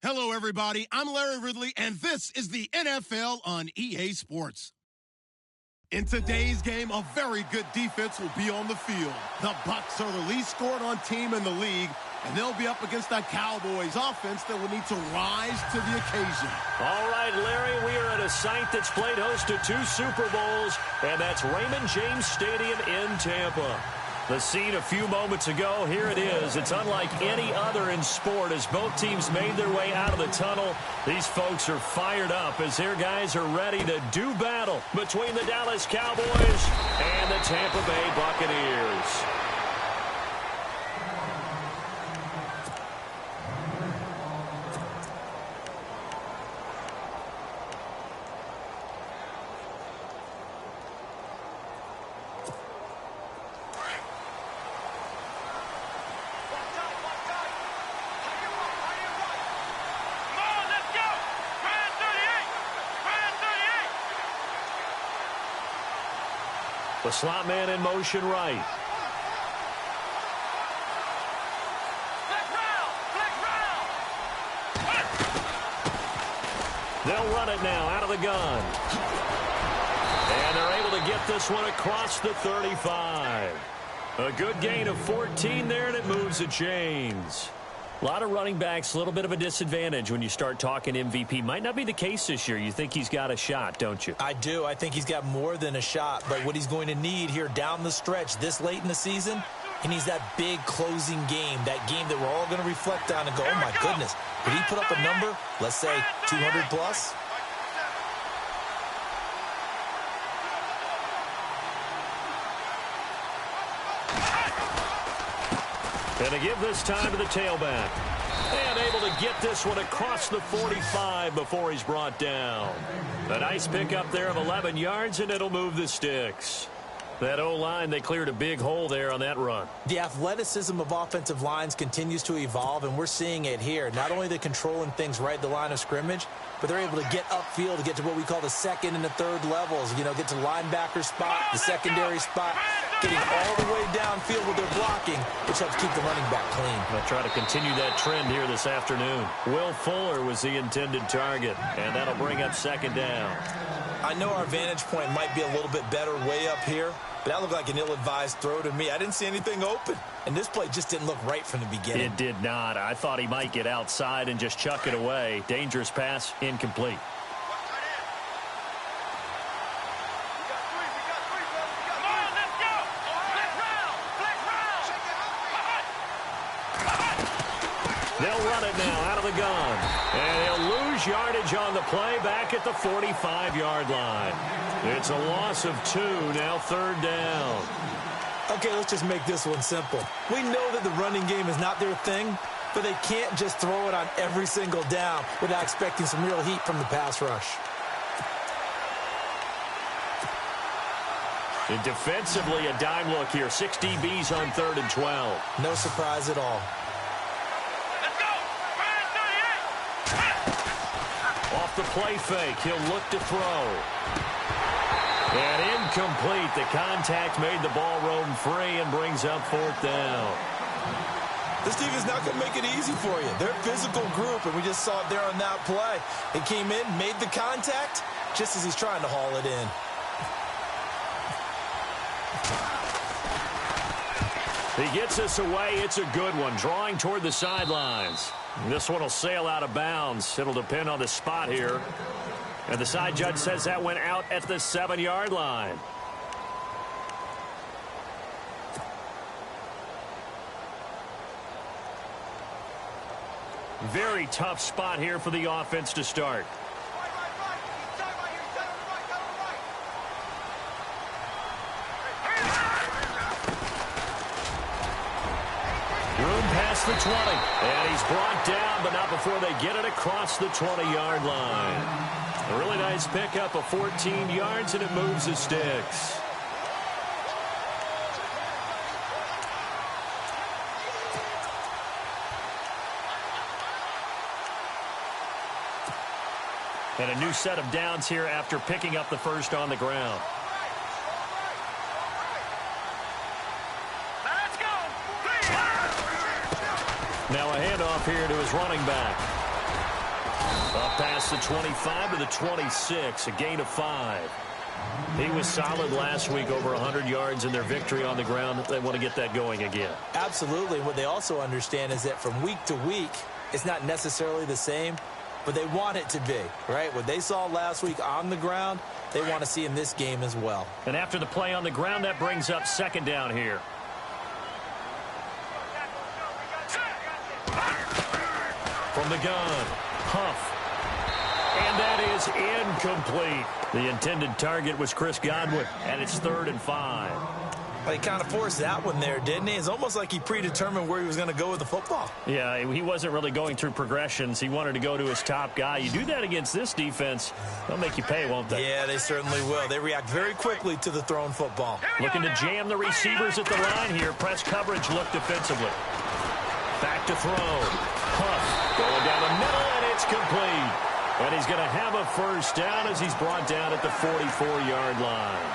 Hello, everybody. I'm Larry Ridley, and this is the NFL on EA Sports. In today's game, a very good defense will be on the field. The Bucs are the least scored on team in the league, and they'll be up against a Cowboys offense that will need to rise to the occasion. All right, Larry, we are at a site that's played host to 2 Super Bowls, and that's Raymond James Stadium in Tampa. The scene a few moments ago, here it is. It's unlike any other in sport as both teams made their way out of the tunnel. These folks are fired up as their guys are ready to do battle between the Dallas Cowboys and the Tampa Bay Buccaneers. The slot man in motion right. They'll run it now out of the gun. And they're able to get this one across the 35. A good gain of 14 there, and it moves the chains. A lot of running backs, a little bit of a disadvantage when you start talking MVP. Might not be the case this year. You think he's got a shot, don't you? I do. I think he's got more than a shot. But what he's going to need here down the stretch this late in the season, he needs that big closing game, that game that we're all going to reflect on and go, oh, my goodness, did he put up a number, let's say 200 plus? And to give this time to the tailback. And able to get this one across the 45 before he's brought down. A nice pickup there of 11 yards, and it'll move the sticks. That O-line, they cleared a big hole there on that run. The athleticism of offensive lines continues to evolve, and we're seeing it here. Not only the controlling things right at the line of scrimmage, but they're able to get upfield to get to what we call the second and the third levels. You know, get to linebacker spot, the secondary spot, getting all the way downfield with their blocking, which helps keep the running back clean. They'll try to continue that trend here this afternoon. Will Fuller was the intended target, and that'll bring up second down. I know our vantage point might be a little bit better way up here, but that looked like an ill-advised throw to me. I didn't see anything open, and this play just didn't look right from the beginning. It did not. I thought he might get outside and just chuck it away. Dangerous pass, incomplete. They'll run it now out of the gun. And he'll lose yardage on the play back at the 45-yard line. It's a loss of 2, now third down. Okay, let's just make this one simple. We know that the running game is not their thing, but they can't just throw it on every single down without expecting some real heat from the pass rush. And defensively, a dime look here. 6 DBs on 3rd and 12. No surprise at all. Off the play fake, he'll look to throw. And incomplete. The contact made the ball roam free and brings up 4th down. This team is not going to make it easy for you. They're a physical group, and we just saw it there on that play. He came in, made the contact, just as he's trying to haul it in. He gets us away. It's a good one. Drawing toward the sidelines. This one will sail out of bounds. It'll depend on the spot here. And the side judge says that went out at the 7-yard line. Very tough spot here for the offense to start. Room past the 20. And he's brought down, but not before they get it across the 20-yard line. A really nice pickup of 14 yards, and it moves the sticks. And a new set of downs here after picking up the first on the ground. Now a handoff here to his running back. Up past the 25 to the 26, a gain of 5. He was solid last week, over 100 yards in their victory on the ground. They want to get that going again. Absolutely. What they also understand is that from week to week, it's not necessarily the same, but they want it to be, right? What they saw last week on the ground, they want to see in this game as well. And after the play on the ground, that brings up second down here. From the gun, Huff. And that is incomplete. The intended target was Chris Godwin, and it's 3rd and 5. Well, he kind of forced that one there, didn't he? It's almost like he predetermined where he was going to go with the football. Yeah, he wasn't really going through progressions. He wanted to go to his top guy. You do that against this defense, they'll make you pay, won't they? Yeah, they certainly will. They react very quickly to the thrown football. Looking to jam the receivers at the line here. Press coverage look defensively. Back to throw. Huff going down the middle, and it's complete. And he's going to have a first down as he's brought down at the 44-yard line.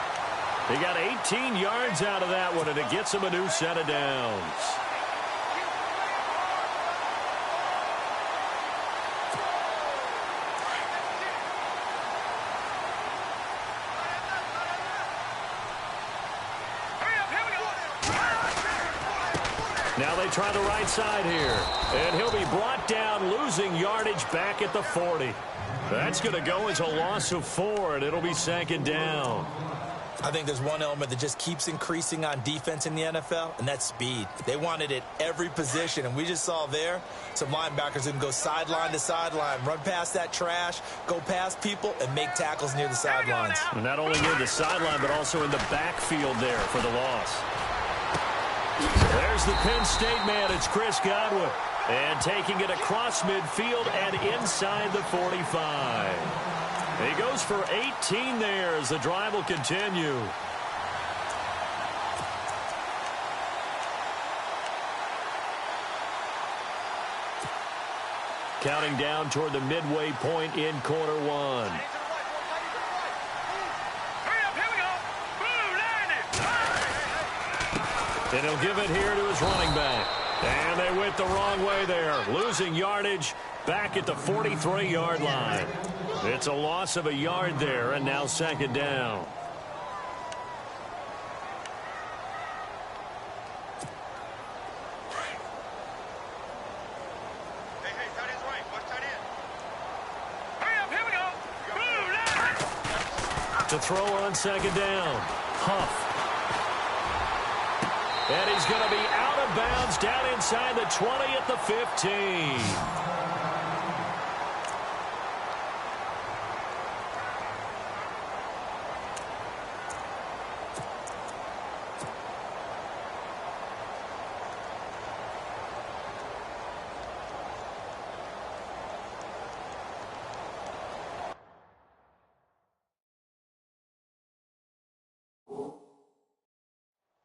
He got 18 yards out of that one, and it gets him a new set of downs. Now they try the right side here. And he'll be brought down, losing yardage back at the 40. That's going to go as a loss of 4, and it'll be 2nd down. I think there's one element that just keeps increasing on defense in the NFL, and that's speed. They want it at every position, and we just saw there some linebackers who can go sideline to sideline, run past that trash, go past people, and make tackles near the sidelines. And not only near the sideline, but also in the backfield there for the loss. There's the Penn State man. It's Chris Godwin. And taking it across midfield and inside the 45. He goes for 18 there as the drive will continue. Counting down toward the midway point in quarter 1. And he'll give it here to his running back. And they went the wrong way there, losing yardage back at the 43-yard line. It's a loss of a yard there, and now 2nd down. To throw on 2nd down, Huff. And he's going to be out of bounds down inside the 20 at the 15.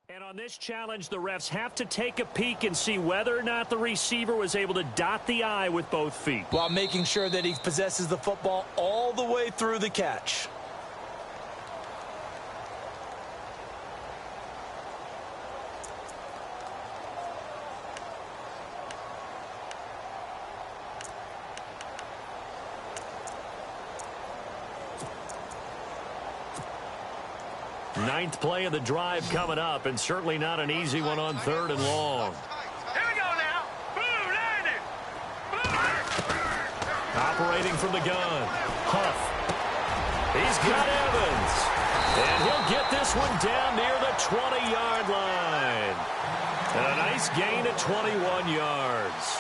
And on this challenge, the refs have to take a peek and see whether or not the receiver was able to dot the I with both feet, while making sure that he possesses the football all the way through the catch. Ninth play of the drive coming up, and certainly not an easy one on 3rd and long. Here we go now. Boom, landed. Boom. Operating from the gun, Huff. He's got Evans. And he'll get this one down near the 20-yard line. And a nice gain of 21 yards.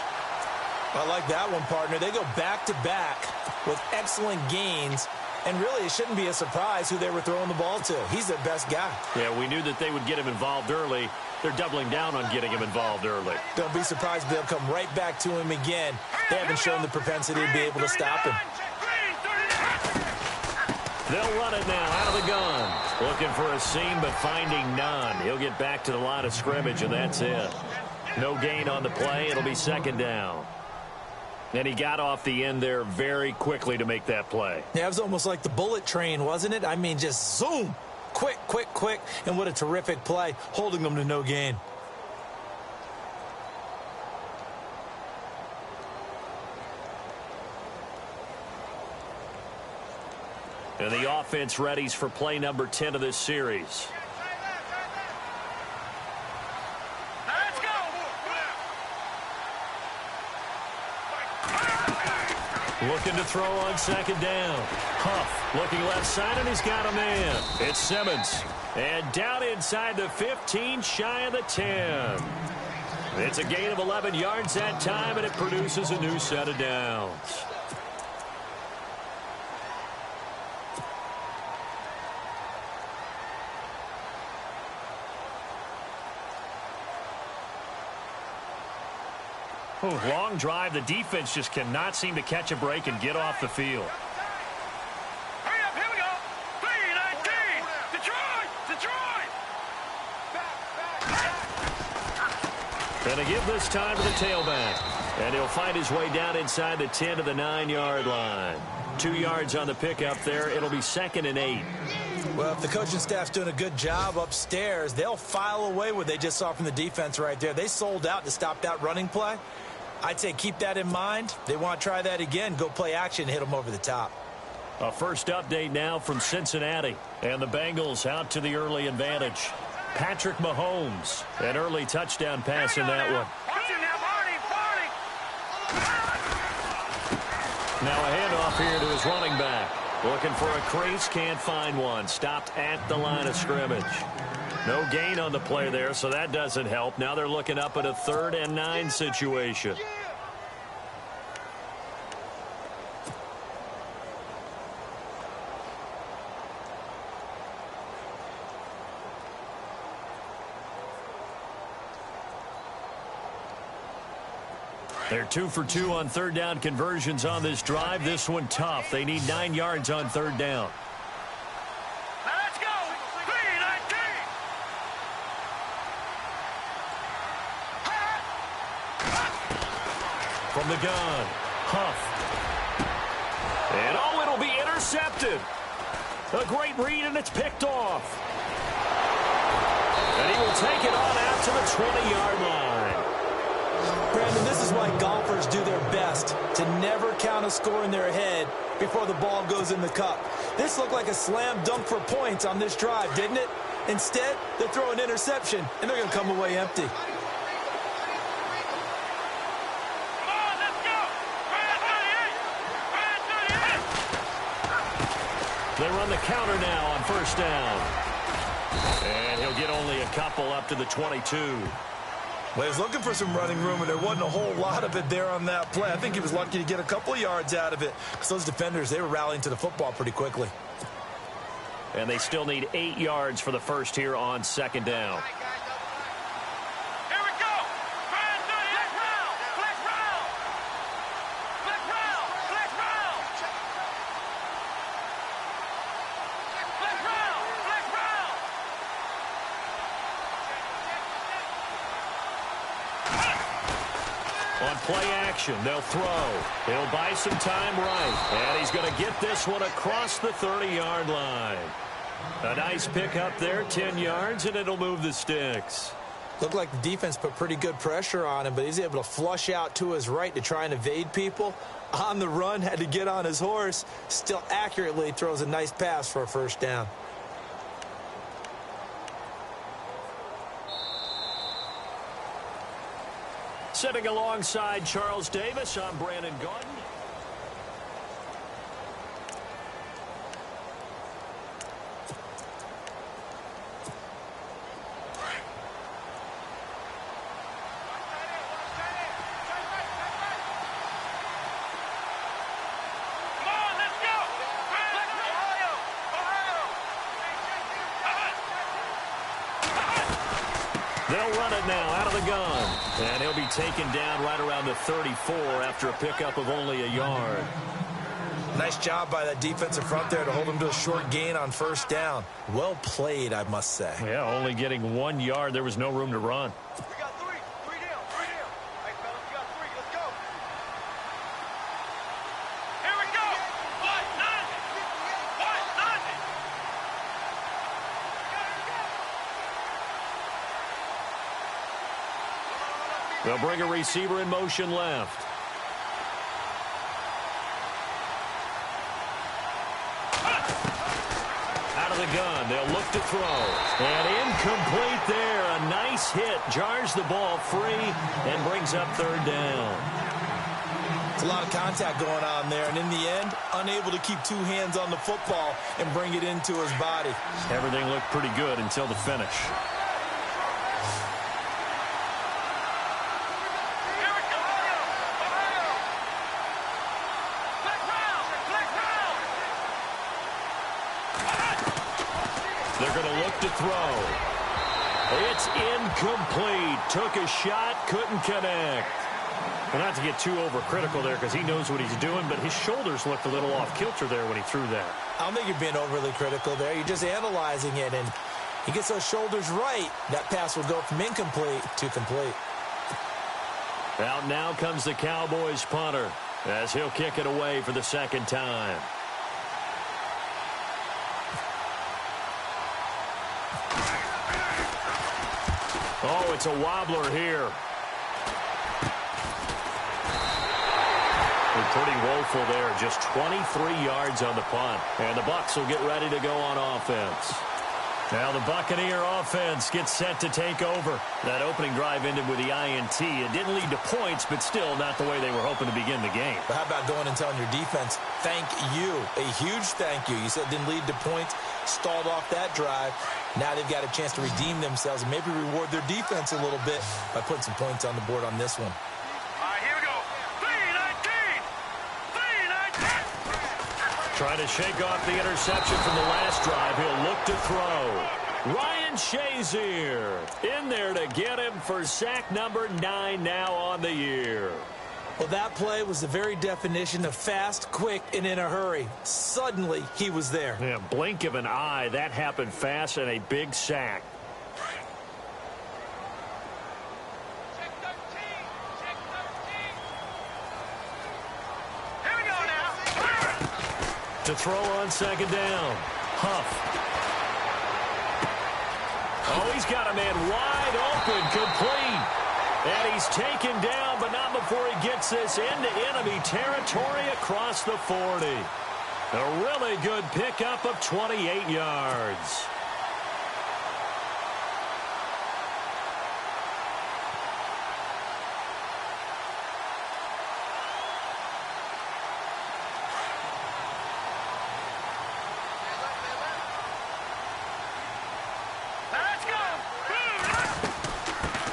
I like that one, partner. They go back-to-back with excellent gains. And really, it shouldn't be a surprise who they were throwing the ball to. He's their best guy. Yeah, we knew that they would get him involved early. They're doubling down on getting him involved early. Don't be surprised if they'll come right back to him again. They haven't shown the propensity to be able to stop him. They'll run it now out of the gun. Looking for a seam, but finding none. He'll get back to the line of scrimmage, and that's it. No gain on the play. It'll be 2nd down. And he got off the end there very quickly to make that play. Yeah, it was almost like the bullet train, wasn't it? I mean, just zoom. Quick, quick, quick. And what a terrific play, holding them to no gain. And the offense readies for play number 10 of this series. Let's go. Looking to throw on second down. Huff looking left side, and he's got a man. It's Simmons. And down inside the 15, shy of the 10. It's a gain of 11 yards that time, and it produces a new set of downs. Long drive. The defense just cannot seem to catch a break and get off the field. Hurry up, here we go. 3-19. Detroit. Going to give this time to the tailback. And he'll find his way down inside the 10 to the 9-yard line. 2 yards on the pickup there. It'll be 2nd and 8. Well, if the coaching staff's doing a good job upstairs, they'll file away what they just saw from the defense right there. They sold out to stop that running play. I'd say keep that in mind. They want to try that again. Go play action, hit them over the top. A first update now from Cincinnati. And the Bengals out to the early advantage. Patrick Mahomes, an early touchdown pass in that one. Watch it now, Barney. Now a handoff here to his running back. Looking for a crease, can't find one. Stopped at the line of scrimmage. No gain on the play there, so that doesn't help. Now they're looking up at a 3rd and 9 situation. They're 2 for 2 on 3rd down conversions on this drive. This one tough. They need 9 yards on 3rd down. Now let's go. 3-19. From the gun, Huff. And it'll be intercepted. A great read, and it's picked off. And he will take it on out to the 20-yard line. Brandon, this is why golfers do their best to never count a score in their head before the ball goes in the cup. This looked like a slam dunk for points on this drive, didn't it? Instead, they throw an interception, and they're going to come away empty. Come on, let's go. 38. They run the counter now on 1st down. And he'll get only a couple up to the 22. Well, he was looking for some running room, and there wasn't a whole lot of it there on that play. I think he was lucky to get a couple of yards out of it because those defenders, they were rallying to the football pretty quickly. And they still need 8 yards for the first here on 2nd down. Here we go. 38. Flex round. On play action, they'll throw. He'll buy some time right. And he's going to get this one across the 30-yard line. A nice pick up there, 10 yards, and it'll move the sticks. Looked like the defense put pretty good pressure on him, but he's able to flush out to his right to try and evade people. On the run, had to get on his horse. Still accurately throws a nice pass for a 1st down. Sitting alongside Charles Davis, I'm Brandon Gaudin. They'll run it now out of the gun. And he'll be taken down right around the 34 after a pickup of only a yard. Nice job by that defensive front there to hold him to a short gain on 1st down. Well played, I must say. Yeah, only getting 1 yard. There was no room to run. We got 3. 3 down. 3 down. Hey, fellas, we got 3. Let's go. Here we go. What? Nothing. What? Nothing. They'll bring a receiver in motion left. the gun. They'll look to throw. And incomplete there. A nice hit. Jars the ball free and brings up third down. It's a lot of contact going on there, and in the end, unable to keep two hands on the football and bring it into his body. Everything looked pretty good until the finish. They're going to look to throw. It's incomplete. Took a shot, couldn't connect. Well, not to get too overcritical there because he knows what he's doing, but his shoulders looked a little off kilter there when he threw that. I don't think you're being overly critical there. You're just analyzing it, and he gets those shoulders right. That pass will go from incomplete to complete. Out now comes the Cowboys punter as he'll kick it away for the second time. Oh, it's a wobbler here. Pretty woeful there. Just 23 yards on the punt. And the Bucs will get ready to go on offense. Now the Buccaneer offense gets set to take over. That opening drive ended with the INT. It didn't lead to points, but still not the way they were hoping to begin the game. But how about going and telling your defense, thank you. A huge thank you. You said it didn't lead to points, stalled off that drive. Now they've got a chance to redeem themselves and maybe reward their defense a little bit by putting some points on the board on this one. Trying to shake off the interception from the last drive. He'll look to throw. Ryan Shazier in there to get him for sack number 9 now on the year. Well, that play was the very definition of fast, quick, and in a hurry. Suddenly, he was there. Yeah, blink of an eye. That happened fast and a big sack. To throw on second down. Huff. Oh, he's got a man wide open, complete. And he's taken down, but not before he gets this into enemy territory across the 40. A really good pickup of 28 yards.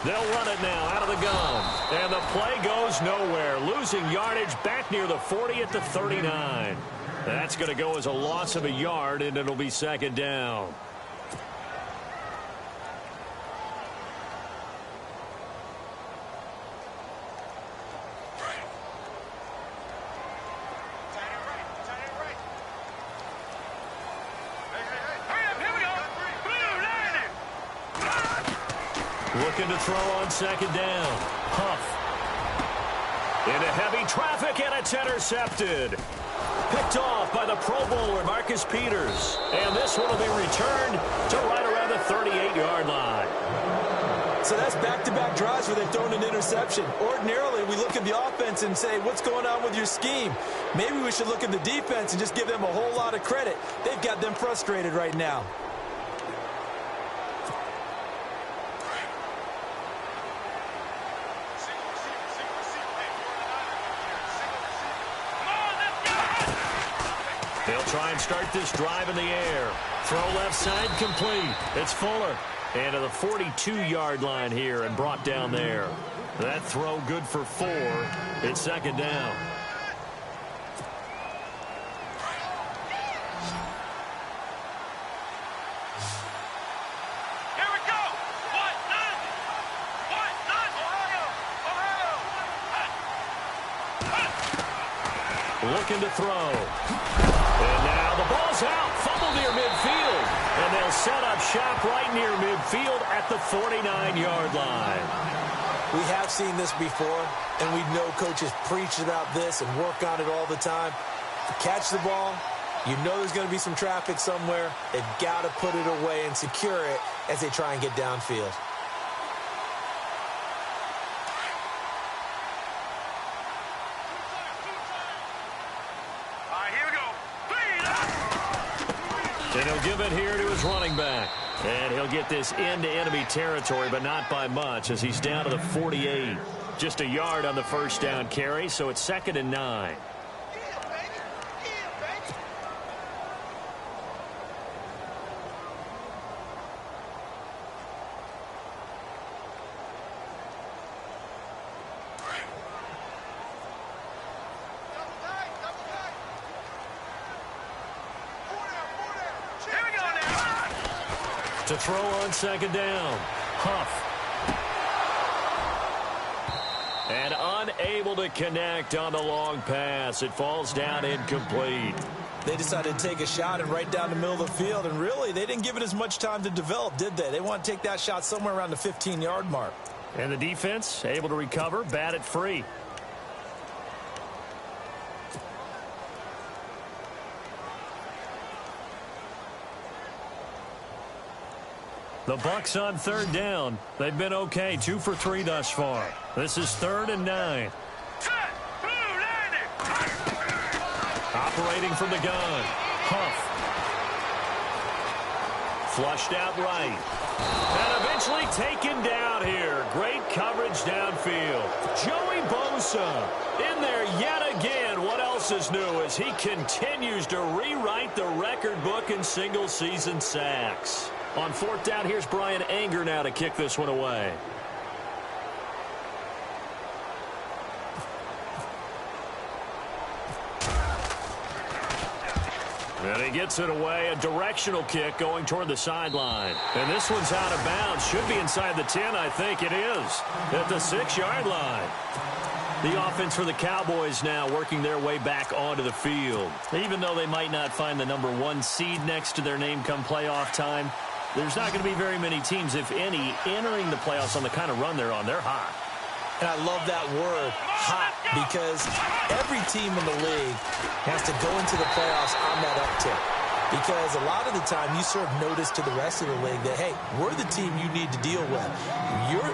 They'll run it now out of the gun. And the play goes nowhere. Losing yardage back near the 40 at the 39. That's going to go as a loss of a yard, and it'll be second down. Looking to throw on second down. Huff. Into heavy traffic, and it's intercepted. Picked off by the Pro Bowler, Marcus Peters. And this one will be returned to right around the 38-yard line. So that's back-to-back drives where they've thrown an interception. Ordinarily, we look at the offense and say, what's going on with your scheme? Maybe we should look at the defense and just give them a whole lot of credit. They've got them frustrated right now. They'll try and start this drive in the air. Throw left side complete. It's Fuller. And to the 42-yard line here and brought down there. That throw good for 4. It's second down. Here we go. Ohio. Looking to throw. And now the ball's out. Fumble near midfield. And they'll set up shop right near midfield at the 49-yard line. We have seen this before, and we know coaches preach about this and work on it all the time. To catch the ball, you know there's going to be some traffic somewhere. They've got to put it away and secure it as they try and get downfield. And he'll give it here to his running back. And he'll get this into enemy territory, but not by much, as he's down to the 48. Just a yard on the first down carry, so it's 2nd and 9. To throw on 2nd down. Huff. And unable to connect on the long pass. It falls down incomplete. They decided to take a shot and right down the middle of the field, and really, they didn't give it as much time to develop, did they? They want to take that shot somewhere around the 15-yard mark. And the defense able to recover, bat it free. The Bucs on 3rd down. They've been okay, 2 for 3 thus far. This is 3rd and 9. Operating from the gun. Huff. Flushed out right. And eventually taken down here. Great coverage downfield. Joey Bosa in there yet again. What else is new as he continues to rewrite the record book in single-season sacks. On 4th down, here's Brian Anger now to kick this one away. And he gets it away, a directional kick going toward the sideline. And this one's out of bounds. Should be inside the 10, I think it is. At the 6-yard line. The offense for the Cowboys now working their way back onto the field. Even though they might not find the number 1 seed next to their name come playoff time, there's not going to be very many teams, if any, entering the playoffs on the kind of run they're on. They're hot. And I love that word, hot, because every team in the league has to go into the playoffs on that uptick. Because a lot of the time you serve notice to the rest of the league that, hey, we're the team you need to deal with.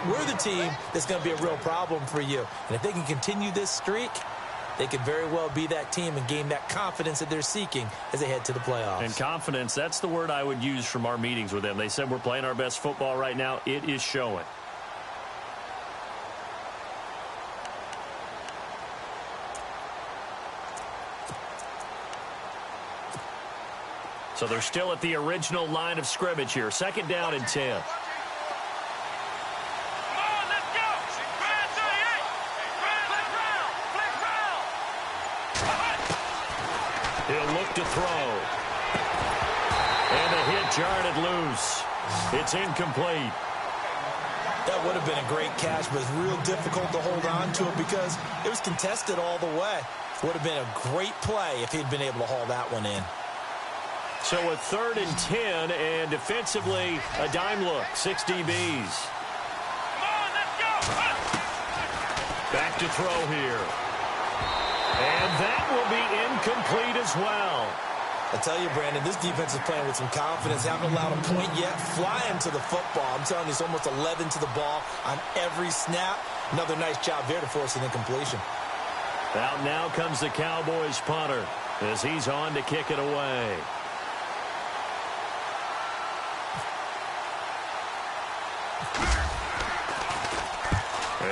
We're the team that's going to be a real problem for you. And if they can continue this streak, they could very well be that team and gain that confidence that they're seeking as they head to the playoffs. And confidence, that's the word I would use from our meetings with them. They said we're playing our best football right now. It is showing. So they're still at the original line of scrimmage here. 2nd down and 10. He'll look to throw. And the hit jarred it loose. It's incomplete. That would have been a great catch, but it's real difficult to hold on to it because it was contested all the way. Would have been a great play if he'd been able to haul that one in. So a 3rd and 10, and defensively, a dime look. 6 DBs. Back to throw here. And that will be incomplete as well. I tell you, Brandon, this defense is playing with some confidence. Haven't allowed a point yet. Flying to the football. I'm telling you, it's almost 11 to the ball on every snap. Another nice job there to force an incompletion. Out now comes the Cowboys punter as he's on to kick it away.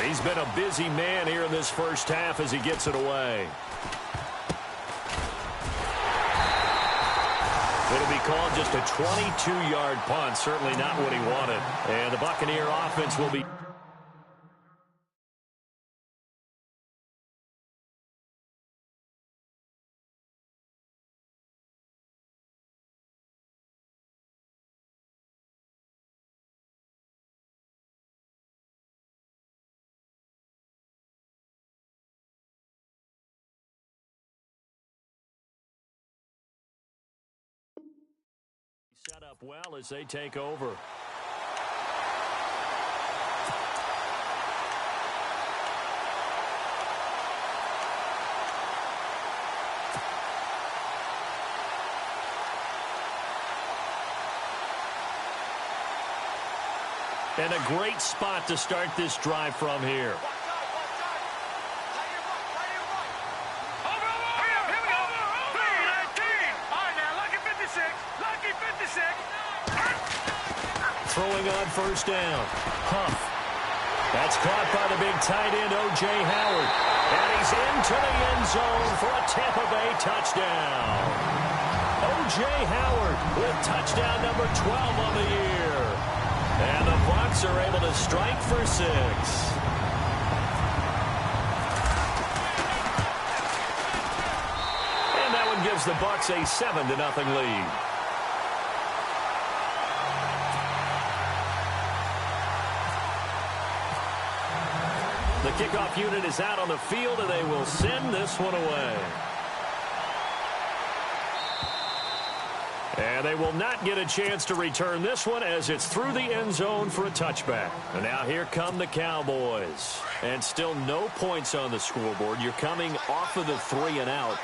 He's been a busy man here in this first half as he gets it away. It'll be called just a 22-yard punt. Certainly not what he wanted. And the Buccaneer offense will be... set up well as they take over. And a great spot to start this drive from here. Here we go. 3-19. All right, now, lucky 56. Lucky 56. throwing on first down. Huff. That's caught by the big tight end, O.J. Howard. And he's into the end zone for a Tampa Bay touchdown. O.J. Howard with touchdown number 12 on the year. And the Bucs are able to strike for 6. And that one gives the Bucs a 7-0 lead. The kickoff unit is out on the field, and they will send this one away. And they will not get a chance to return this one as it's through the end zone for a touchback. And now here come the Cowboys. And still no points on the scoreboard. You're coming off of the 3 and out.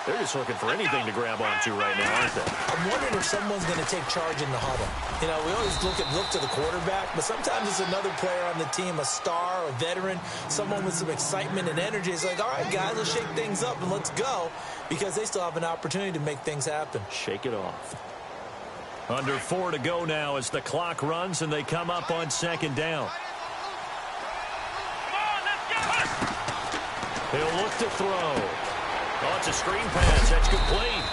They're just looking for anything to grab onto right now, aren't they? I'm wondering if someone's going to take charge in the huddle. You know, we always look to the quarterback, but sometimes it's another player on the team, a star, a veteran, someone with some excitement and energy. It's like, all right, guys, let's shake things up and let's go, because they still have an opportunity to make things happen. Shake it off. Under 4 to go now as the clock runs and they come up on second down. He'll look to throw. Oh, it's a screen pass. That's complete.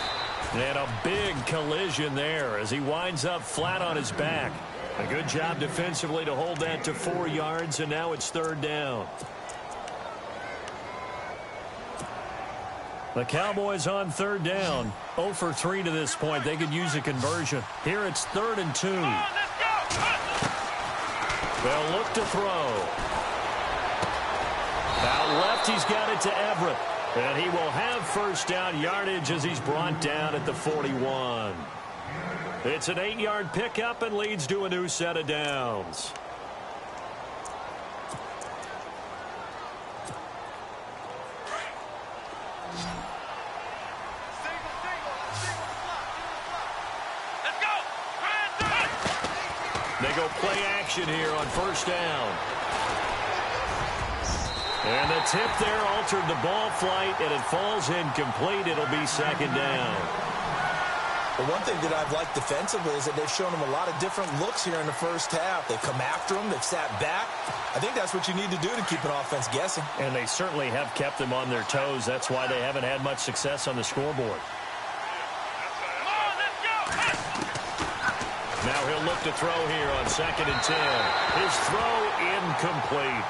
And a big collision there as he winds up flat on his back. A good job defensively to hold that to 4 yards, and now it's third down. The Cowboys on third down. 0 for 3 to this point. They could use a conversion. Here it's 3rd and 2. They'll look to throw. Out left, he's got it to Everett. And he will have first down yardage as he's brought down at the 41. It's an 8-yard pickup and leads to a new set of downs. They go play action here on first down. And the tip there altered the ball flight, and it falls incomplete. It'll be second down. Well, one thing that I've liked defensively is that they've shown him a lot of different looks here in the first half. They've come after him. They've sat back. I think that's what you need to do to keep an offense guessing. And they certainly have kept them on their toes. That's why they haven't had much success on the scoreboard. Now he'll look to throw here on 2nd and 10. His throw incomplete.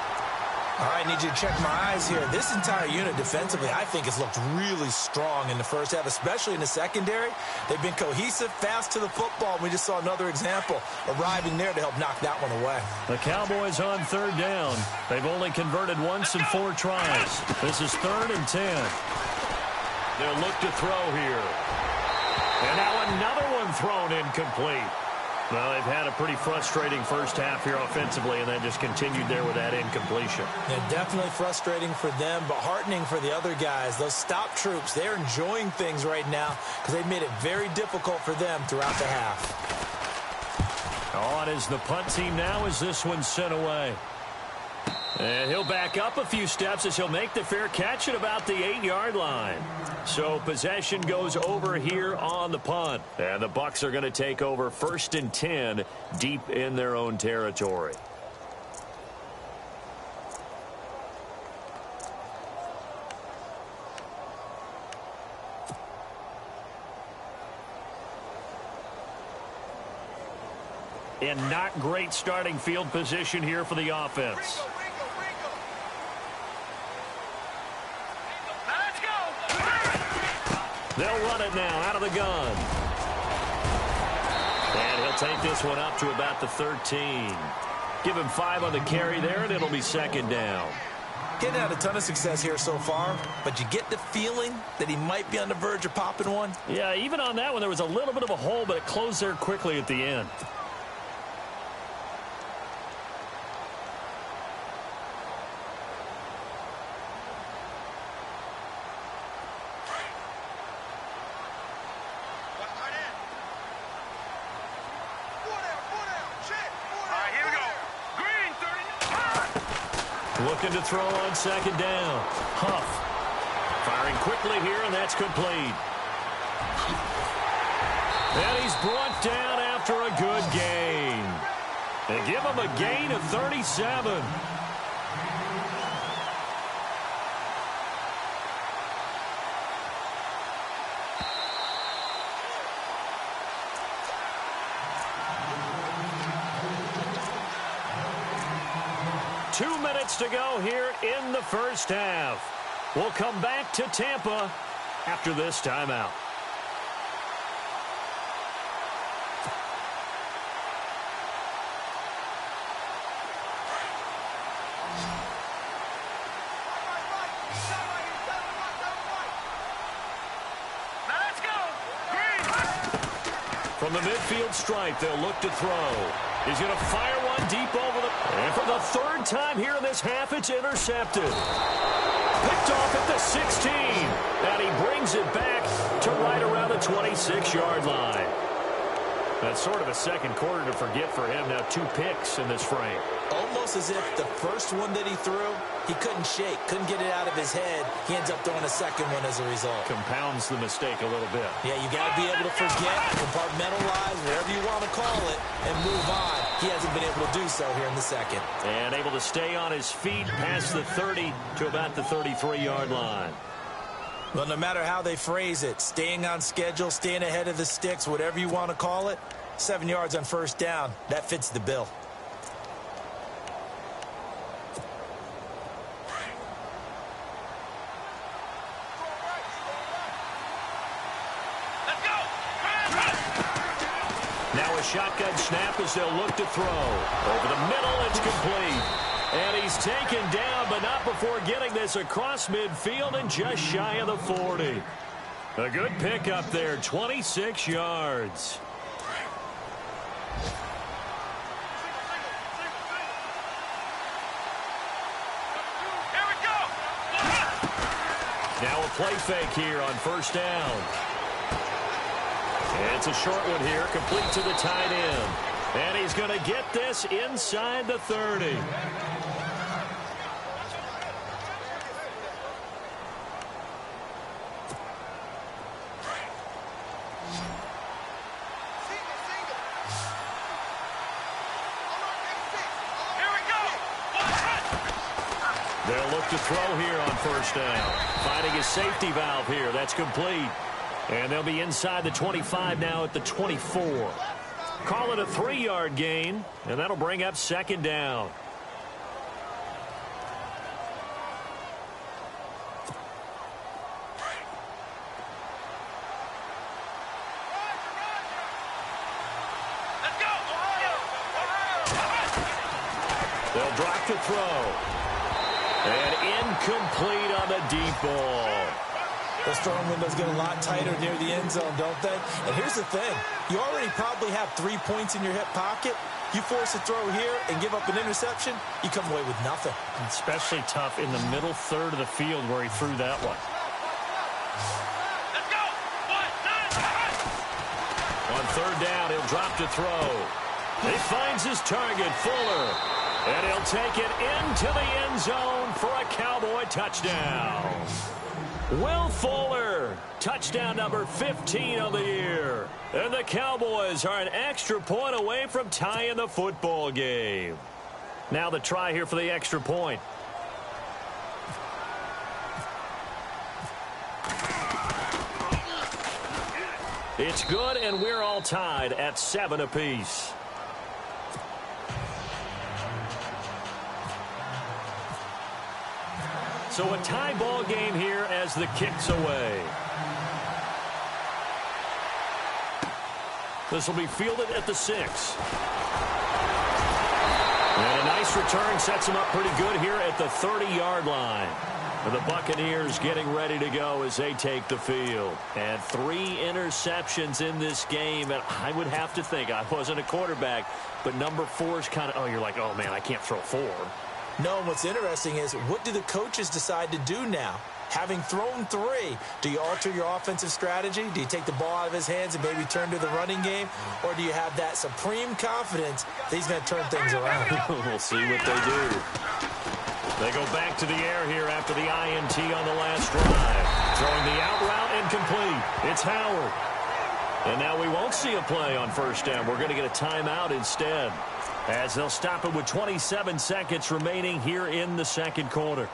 All right, I need you to check my eyes here. This entire unit defensively, I think, has looked really strong in the first half, especially in the secondary. They've been cohesive, fast to the football. We just saw another example arriving there to help knock that one away. The Cowboys on third down. They've only converted once in 4 tries. This is 3rd and 10. They'll look to throw here. And now another one thrown incomplete. Well, they've had a pretty frustrating first half here offensively, and then just continued there with that incompletion. Yeah, definitely frustrating for them, but heartening for the other guys. Those stop troops, they're enjoying things right now because they've made it very difficult for them throughout the half. On is the punt team now as this one's sent away. And he'll back up a few steps as he'll make the fair catch at about the 8-yard line. So possession goes over here on the punt. And the Bucs are going to take over 1st and 10 deep in their own territory. And not great starting field position here for the offense. They'll run it now out of the gun. And he'll take this one up to about the 13. Give him 5 on the carry there, and it'll be second down. Getting had a ton of success here so far, but you get the feeling that he might be on the verge of popping one. Yeah, even on that one, there was a little bit of a hole, but it closed there quickly at the end. Looking to throw on second down. Huff. Firing quickly here, and that's complete. And he's brought down after a good gain. They give him a gain of 37. Two minutes to go here in the first half. We'll come back to Tampa after this timeout. Let's go. From the midfield stripe, they'll look to throw. He's going to fire one deep over the... And for the third time here in this half, it's intercepted. Picked off at the 16. And he brings it back to right around the 26-yard line. That's sort of a second quarter to forget for him. Now 2 picks in this frame. Almost as if the first one that he threw, he couldn't shake, couldn't get it out of his head. He ends up throwing a second one as a result. Compounds the mistake a little bit. Yeah, you got to be able to forget, compartmentalize, whatever you want to call it, and move on. He hasn't been able to do so here in the second. And able to stay on his feet past the 30 to about the 33-yard line. Well, no matter how they phrase it, staying on schedule, staying ahead of the sticks, whatever you want to call it, 7 yards on first down, that fits the bill. Now a shotgun snap as they'll look to throw. Over the middle, it's complete. And he's taken down, but not before getting this across midfield and just shy of the 40. A good pick up there, 26 yards. Here we go. Now a play fake here on first down. It's a short one here, complete to the tight end. And he's going to get this inside the 30. They'll look to throw here on first down. Finding his safety valve here. That's complete. And they'll be inside the 25 now at the 24. Call it a 3-yard gain, and that'll bring up second down. Let's go. They'll drop to throw. And incomplete on the deep ball. Those throwing windows get a lot tighter near the end zone, don't they? And here's the thing. You already probably have 3 points in your hip pocket. You force a throw here and give up an interception, you come away with nothing. Especially tough in the middle third of the field where he threw that one. Let's go. On third down, he'll drop to throw. He finds his target, Fuller. And he'll take it into the end zone for a Cowboy touchdown. Will Fuller, touchdown number 15 of the year. And the Cowboys are an extra point away from tying the football game. Now the try here for the extra point. It's good, and we're all tied at 7 apiece. So a tie ball game here as the kick's away. This will be fielded at the 6. And a nice return sets him up pretty good here at the 30-yard line. And the Buccaneers getting ready to go as they take the field. And 3 interceptions in this game. And I would have to think, I wasn't a quarterback, but number 4 is kind of, oh, you're like, oh, man, I can't throw 4. No, and what's interesting is, what do the coaches decide to do now? Having thrown 3, do you alter your offensive strategy? Do you take the ball out of his hands and maybe turn to the running game? Or do you have that supreme confidence that he's going to turn things around? We'll see what they do. They go back to the air here after the INT on the last drive. Throwing the out route incomplete. It's Howard. And now we won't see a play on first down. We're going to get a timeout instead. as they'll stop it with 27 seconds remaining here in the second quarter.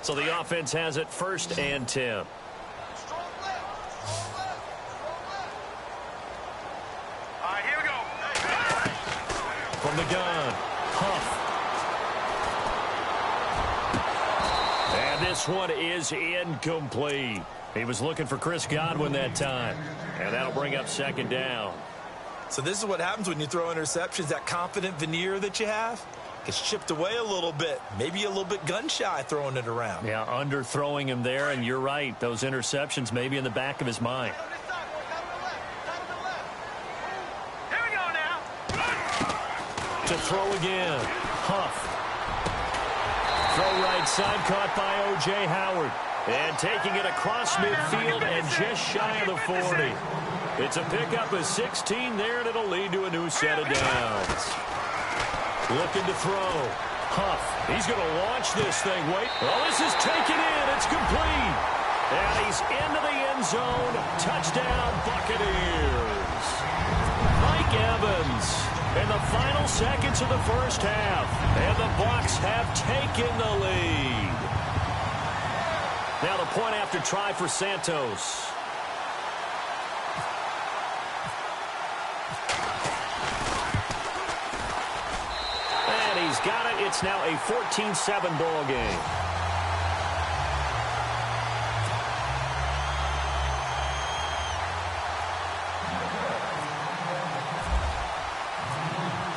So the offense has it 1st and 10. From the gun, Huff. And this one is incomplete. He was looking for Chris Godwin that time. And that'll bring up 2nd down. So this is what happens when you throw interceptions. That confident veneer that you have gets chipped away a little bit. Maybe a little bit gun-shy throwing it around. Yeah, underthrowing him there, and you're right. Those interceptions may be in the back of his mind. To throw again. Huff. Throw right side, caught by O.J. Howard. And taking it across midfield and just shy of the 40. It's a pickup of 16 there, and it'll lead to a new set of downs. Looking to throw. Huff. He's going to launch this thing. Wait. Oh, this is taken in. It's complete. And he's into the end zone. Touchdown, Buccaneers. Mike Evans. In the final seconds of the first half. And the Bucs have taken the lead. Now the point after try for Santos. And he's got it. It's now a 14-7 ball game.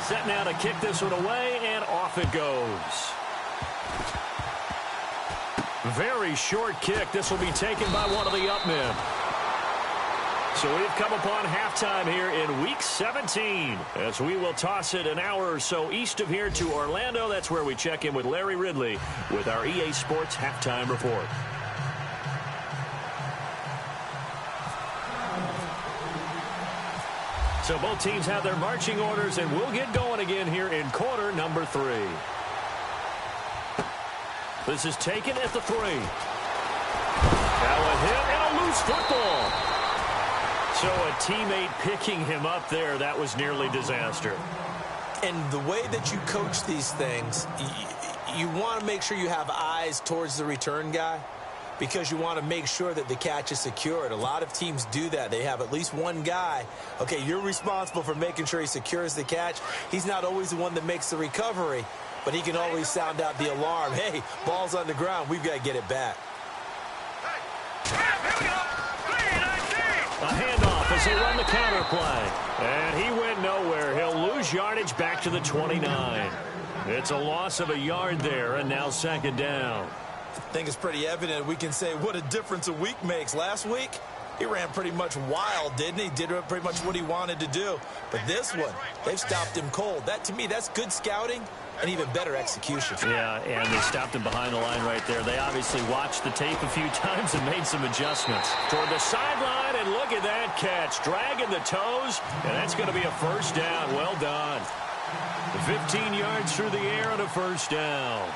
Set now to kick this one away, and off it goes. Very short kick. This will be taken by one of the up men. So we've come upon halftime here in Week 17 as we will toss it an hour or so east of here to Orlando. That's where we check in with Larry Ridley with our EA Sports Halftime Report. So both teams have their marching orders, and we'll get going again here in quarter number 3. This is taken at the 3. Now a hit and a loose football. So a teammate picking him up there, that was nearly disaster. And the way that you coach these things, you want to make sure you have eyes towards the return guy, because you want to make sure that the catch is secured. A lot of teams do that. They have at least one guy. Okay, you're responsible for making sure he secures the catch. He's not always the one that makes the recovery, but he can always sound out the alarm. Hey, ball's on the ground. We've got to get it back. A handoff as they run the counter play. And he went nowhere. He'll lose yardage back to the 29. It's a loss of a yard there, and now 2nd down. I think it's pretty evident. We can say what a difference a week makes. Last week, he ran pretty much wild, didn't he? Did pretty much what he wanted to do. But this one, they've stopped him cold. That, to me, that's good scouting and even better execution. Yeah, and they stopped him behind the line right there. They obviously watched the tape a few times and made some adjustments. Toward the sideline, and look at that catch. Dragging the toes, and that's going to be a 1st down. Well done. 15 yards through the air and a 1st down.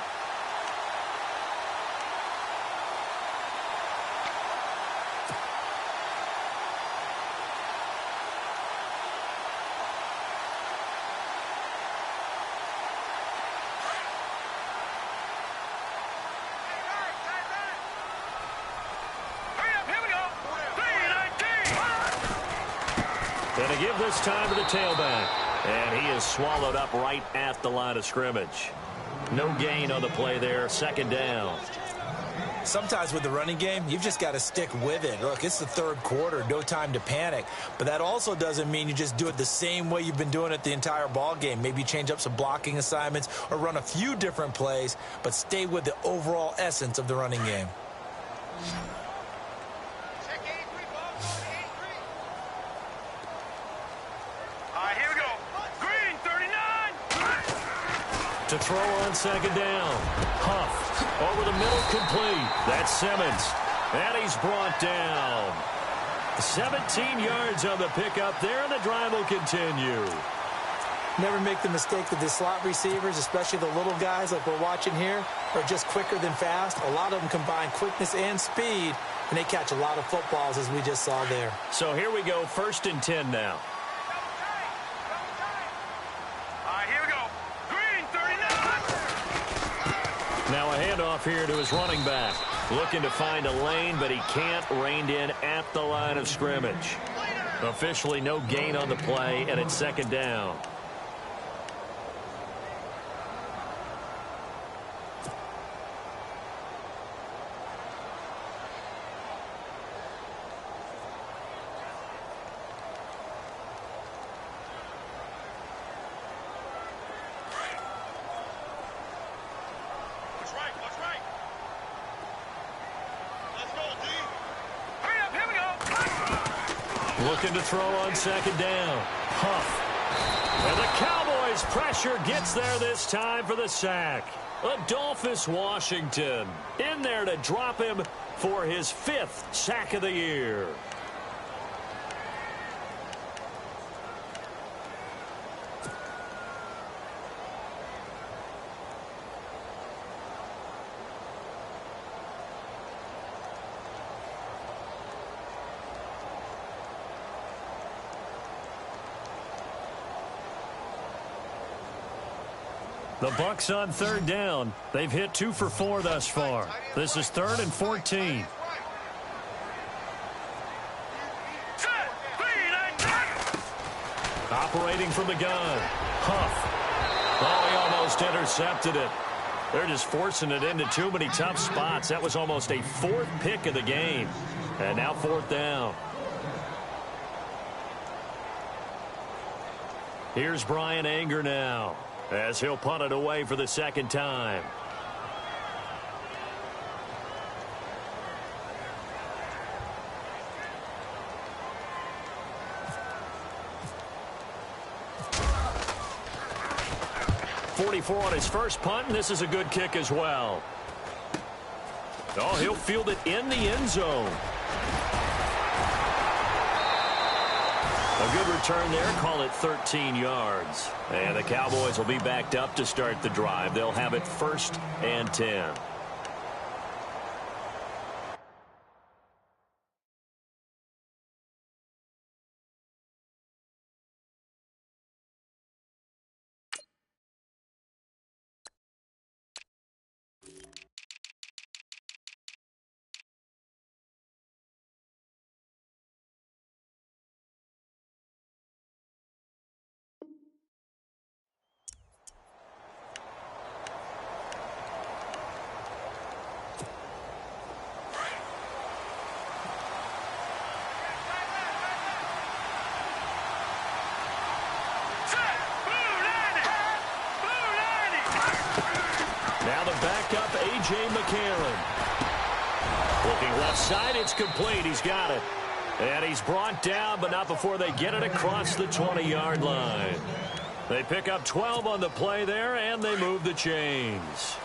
And to give this time to the tailback. And he is swallowed up right at the line of scrimmage. No gain on the play there. 2nd down. Sometimes with the running game, you've just got to stick with it. Look, it's the 3rd quarter. No time to panic. But that also doesn't mean you just do it the same way you've been doing it the entire ball game. Maybe change up some blocking assignments or run a few different plays, but stay with the overall essence of the running game. To throw on 2nd down. Huff over the middle, complete. That's Simmons. And he's brought down. 17 yards on the pickup there, and the drive will continue. Never make the mistake that the slot receivers, especially the little guys like we're watching here, are just quicker than fast. A lot of them combine quickness and speed, and they catch a lot of footballs, as we just saw there. So here we go, 1st and 10 now. All right, here we go. Green 39. Now a handoff here to his running back. Looking to find a lane, but he can't. Reined in at the line of scrimmage. Officially no gain on the play, and it's 2nd down. Looking to throw on 2nd down. Huff. And the Cowboys' pressure gets there this time for the sack. Adolphus Washington in there to drop him for his 5th sack of the year. The Bucs on 3rd down. They've hit 2 for 4 thus far. This is 3rd and 14. Operating from the gun. Huff. Oh, he almost intercepted it. They're just forcing it into too many tough spots. That was almost a 4th pick of the game. And now 4th down. Here's Brian Anger now, as he'll punt it away for the 2nd time. .44 on his first punt, and this is a good kick as well. Oh, he'll field it in the end zone. A good return there. Call it 13 yards. And the Cowboys will be backed up to start the drive. They'll have it 1st and 10. Now the backup, A.J. McCarron. Looking left side, it's complete. He's got it. And he's brought down, but not before they get it across the 20-yard line. They pick up 12 on the play there, and they move the chains.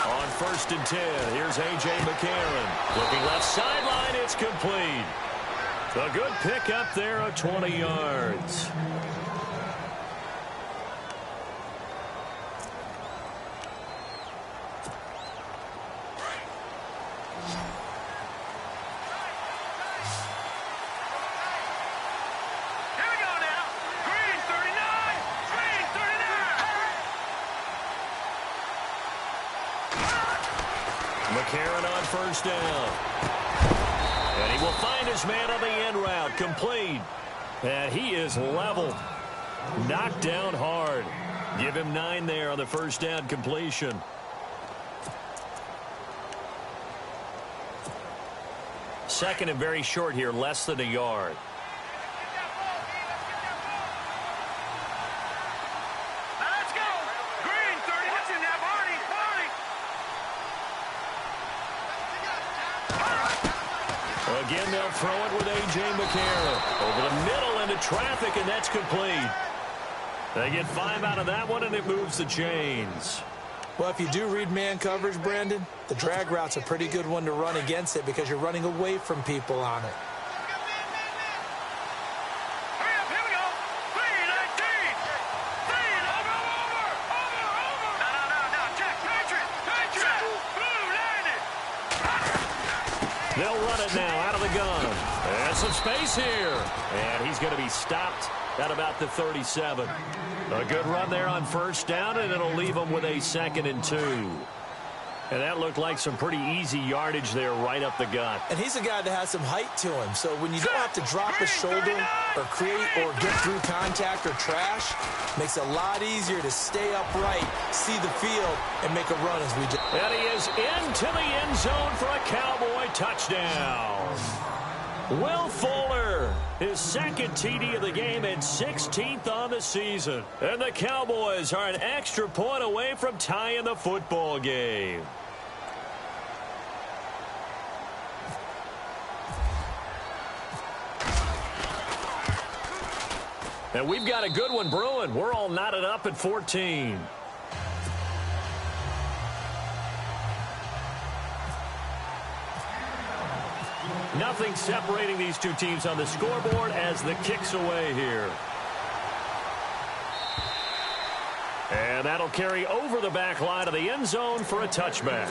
On 1st and 10, here's A.J. McCarron. Looking left sideline, it's complete. A good pick up there of 20 yards. McCarron on 1st down. And he will find his man on the end route. Complete. And he is leveled. Knocked down hard. Give him 9 there on the 1st down completion. Second and very short here, less than a yard. Again, they'll throw it with A.J. McCarron. Over the middle into traffic, and that's complete. They get 5 out of that one, and it moves the chains. Well, if you do read man coverage, Brandon, the drag route's a pretty good one to run against it because you're running away from people on it. Hurry up, here we go. 3:19. No. Jack, Patriot. Blue, landed. They'll run it now out of the gun. And some space here. And he's going to be stopped at about the 37. A good run there on first down, and it'll leave them with a 2nd and 2. And that looked like some pretty easy yardage there right up the gut. And he's a guy that has some height to him, so when you don't have to drop a shoulder or create or get through contact or trash, makes it a lot easier to stay upright, see the field, and make a run as we just... And he is into the end zone for a Cowboy touchdown. Will Fuller, his 2nd TD of the game and 16th on the season. And the Cowboys are an extra point away from tying the football game. And we've got a good one brewing. We're all knotted up at 14. Nothing separating these two teams on the scoreboard as the kick's away here. And that'll carry over the back line of the end zone for a touchback.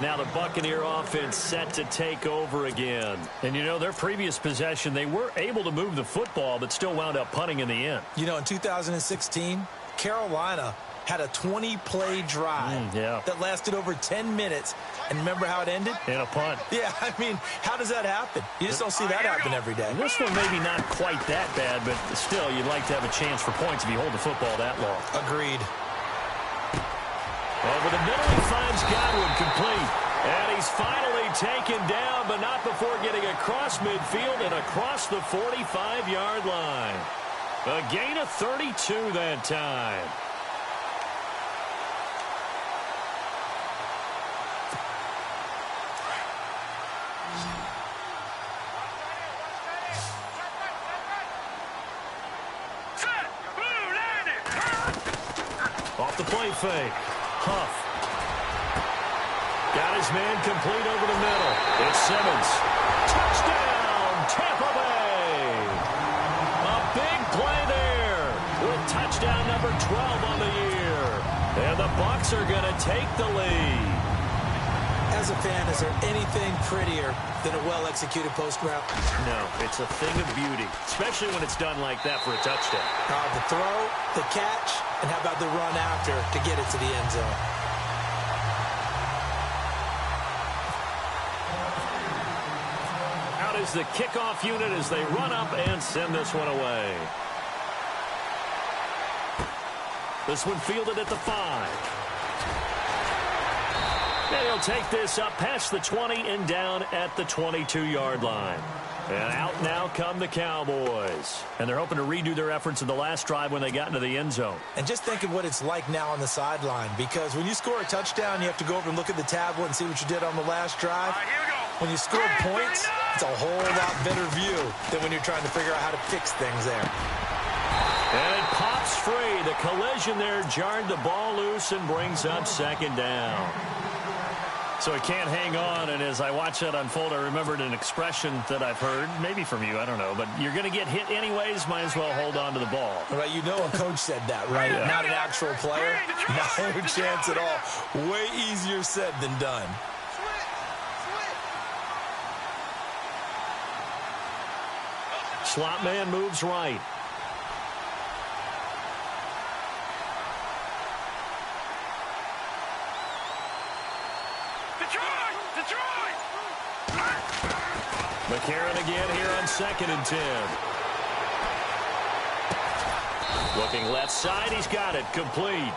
Now the Buccaneer offense set to take over again. And, you know, their previous possession, they were able to move the football but still wound up punting in the end. You know, in 2016, Carolina had a 20-play drive that lasted over 10 minutes. And remember how it ended? In a punt. Yeah, I mean, how does that happen? You just don't see that happen every day. This one maybe not quite that bad, but still, you'd like to have a chance for points if you hold the football that long. Agreed. Over the middle, he finds Godwin complete. And he's finally taken down, but not before getting across midfield and across the 45-yard line. A gain of 32 that time. Off the play fake. Huff. Got his man complete over the middle. It's Simmons. Touchdown, Tampa Bay. A big play there with touchdown number 12 on the year. And the Bucs are going to take the lead. As a fan, is there anything prettier than a well-executed post route? No, it's a thing of beauty, especially when it's done like that for a touchdown. The throw, the catch, and how about the run after to get it to the end zone? Out is the kickoff unit as they run up and send this one away. This one fielded at the 5. And he'll take this up past the 20 and down at the 22-yard line. And out now come the Cowboys. And they're hoping to redo their efforts in the last drive when they got into the end zone. And just think of what it's like now on the sideline, because when you score a touchdown, you have to go over and look at the tablet and see what you did on the last drive. All right, here we go. When you score points, it's a whole lot better view than when you're trying to figure out how to fix things there. And it pops free. The collision there jarred the ball loose and brings up 2nd down. So he can't hang on, and as I watch that unfold, I remembered an expression that I've heard, maybe from you, I don't know, but you're going to get hit anyways, might as well hold on to the ball. Right, you know a coach said that, right? Yeah. Not an actual player. No chance at all. Way easier said than done. Slot man moves right. McCarron again here on 2nd and 10. Looking left side, he's got it complete.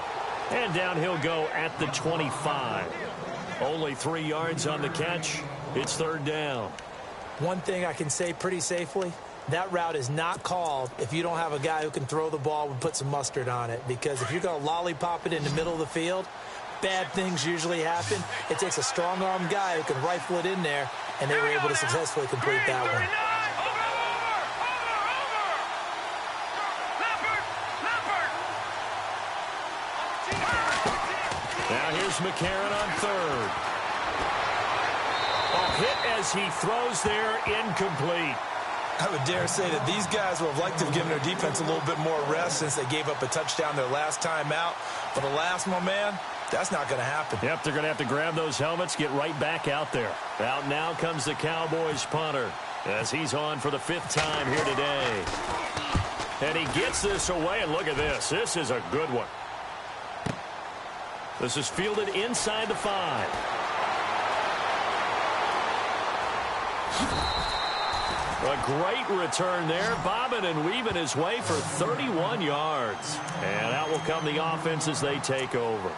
And down he'll go at the 25. Only 3 yards on the catch. It's 3rd down. One thing I can say pretty safely, that route is not called if you don't have a guy who can throw the ball and put some mustard on it. Because if you're going to lollipop it in the middle of the field, bad things usually happen. It takes a strong-arm guy who can rifle it in there, and they were able to successfully complete that one. Now Here's McCarron on third. Hit as he throws there, incomplete. I would dare say that these guys would have liked to have given their defense a little bit more rest since they gave up a touchdown their last time out. But alas, my man, that's not going to happen. Yep, they're going to have to grab those helmets, get right back out there. Out now comes the Cowboys punter as he's on for the 5th time here today. And he gets this away, and look at this. This is a good one. This is fielded inside the 5. A great return there, bobbing and weaving his way for 31 yards. And out will come the offense as they take over.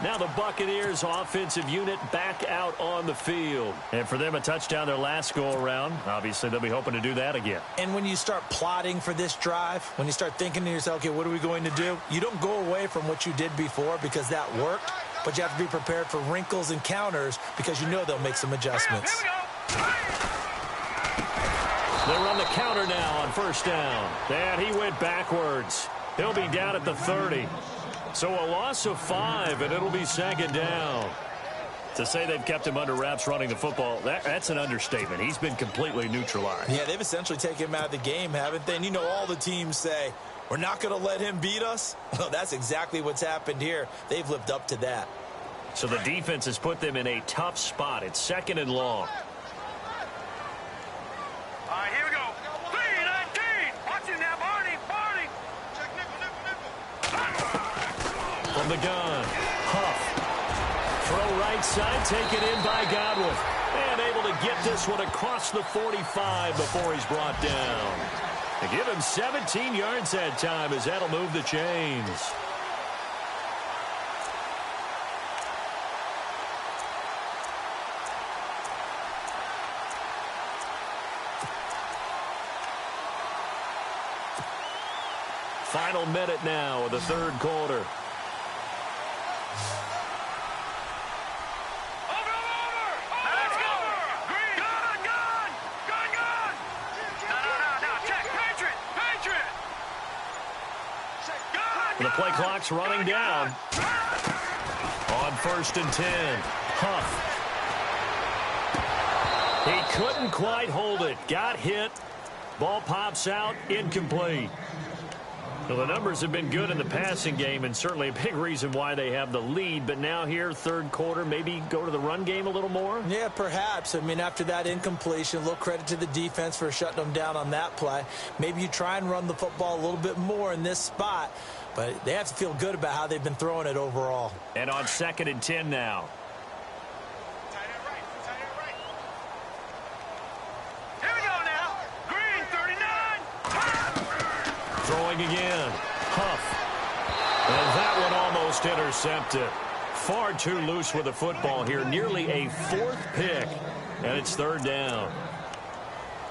Now the Buccaneers offensive unit back out on the field. And for them, a touchdown their last go-around. Obviously, they'll be hoping to do that again. And when you start plotting for this drive, when you start thinking to yourself, okay, what are we going to do? You don't go away from what you did before because that worked, but you have to be prepared for wrinkles and counters because you know they'll make some adjustments. They run the counter now on 1st down. And he went backwards. He'll be down at the 30. So a loss of 5, and it'll be 2nd down. To say they've kept him under wraps running the football, that's an understatement. He's been completely neutralized. Yeah, they've essentially taken him out of the game, haven't they? And you know all the teams say, we're not going to let him beat us. Well, that's exactly what's happened here. They've lived up to that. So the defense has put them in a tough spot. It's 2nd and long. All right, here we go. 3-19. Watch it now, Barney. Check nickel. From the gun, Huff. Throw right side, taken in by Godwin. And able to get this one across the 45 before he's brought down. They give him 17 yards that time as that'll move the chains. Final minute now of the 3rd quarter. The play clock's running down. On 1st and 10. Huff. He couldn't quite hold it. Got hit. Ball pops out. Incomplete. Well, the numbers have been good in the passing game, and certainly a big reason why they have the lead. But now here, 3rd quarter, maybe go to the run game a little more? Yeah, perhaps. I mean, after that incompletion, a little credit to the defense for shutting them down on that play. Maybe you try and run the football a little bit more in this spot, but they have to feel good about how they've been throwing it overall. And on 2nd and 10 now. Here we go now. Green, 39. Throwing again. Huff. And that one almost intercepted. Far too loose with the football here. Nearly a 4th pick. And it's 3rd down.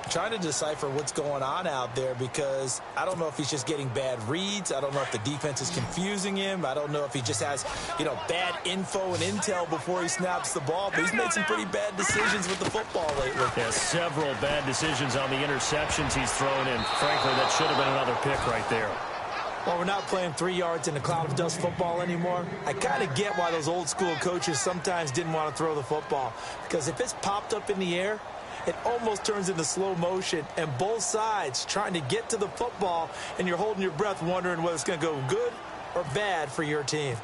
Trying to decipher what's going on out there because I don't know if he's just getting bad reads. I don't know if the defense is confusing him. I don't know if he just has, bad info and intel before he snaps the ball. But he's made some pretty bad decisions with the football lately. Yeah, several bad decisions on the interceptions he's thrown in. Frankly, that should have been another pick right there. Well, we're not playing 3 yards in a cloud of dust football anymore. I kind of get why those old school coaches sometimes didn't want to throw the football. Because if it's popped up in the air, it almost turns into slow motion, and both sides trying to get to the football, and you're holding your breath wondering whether it's going to go good or bad for your team.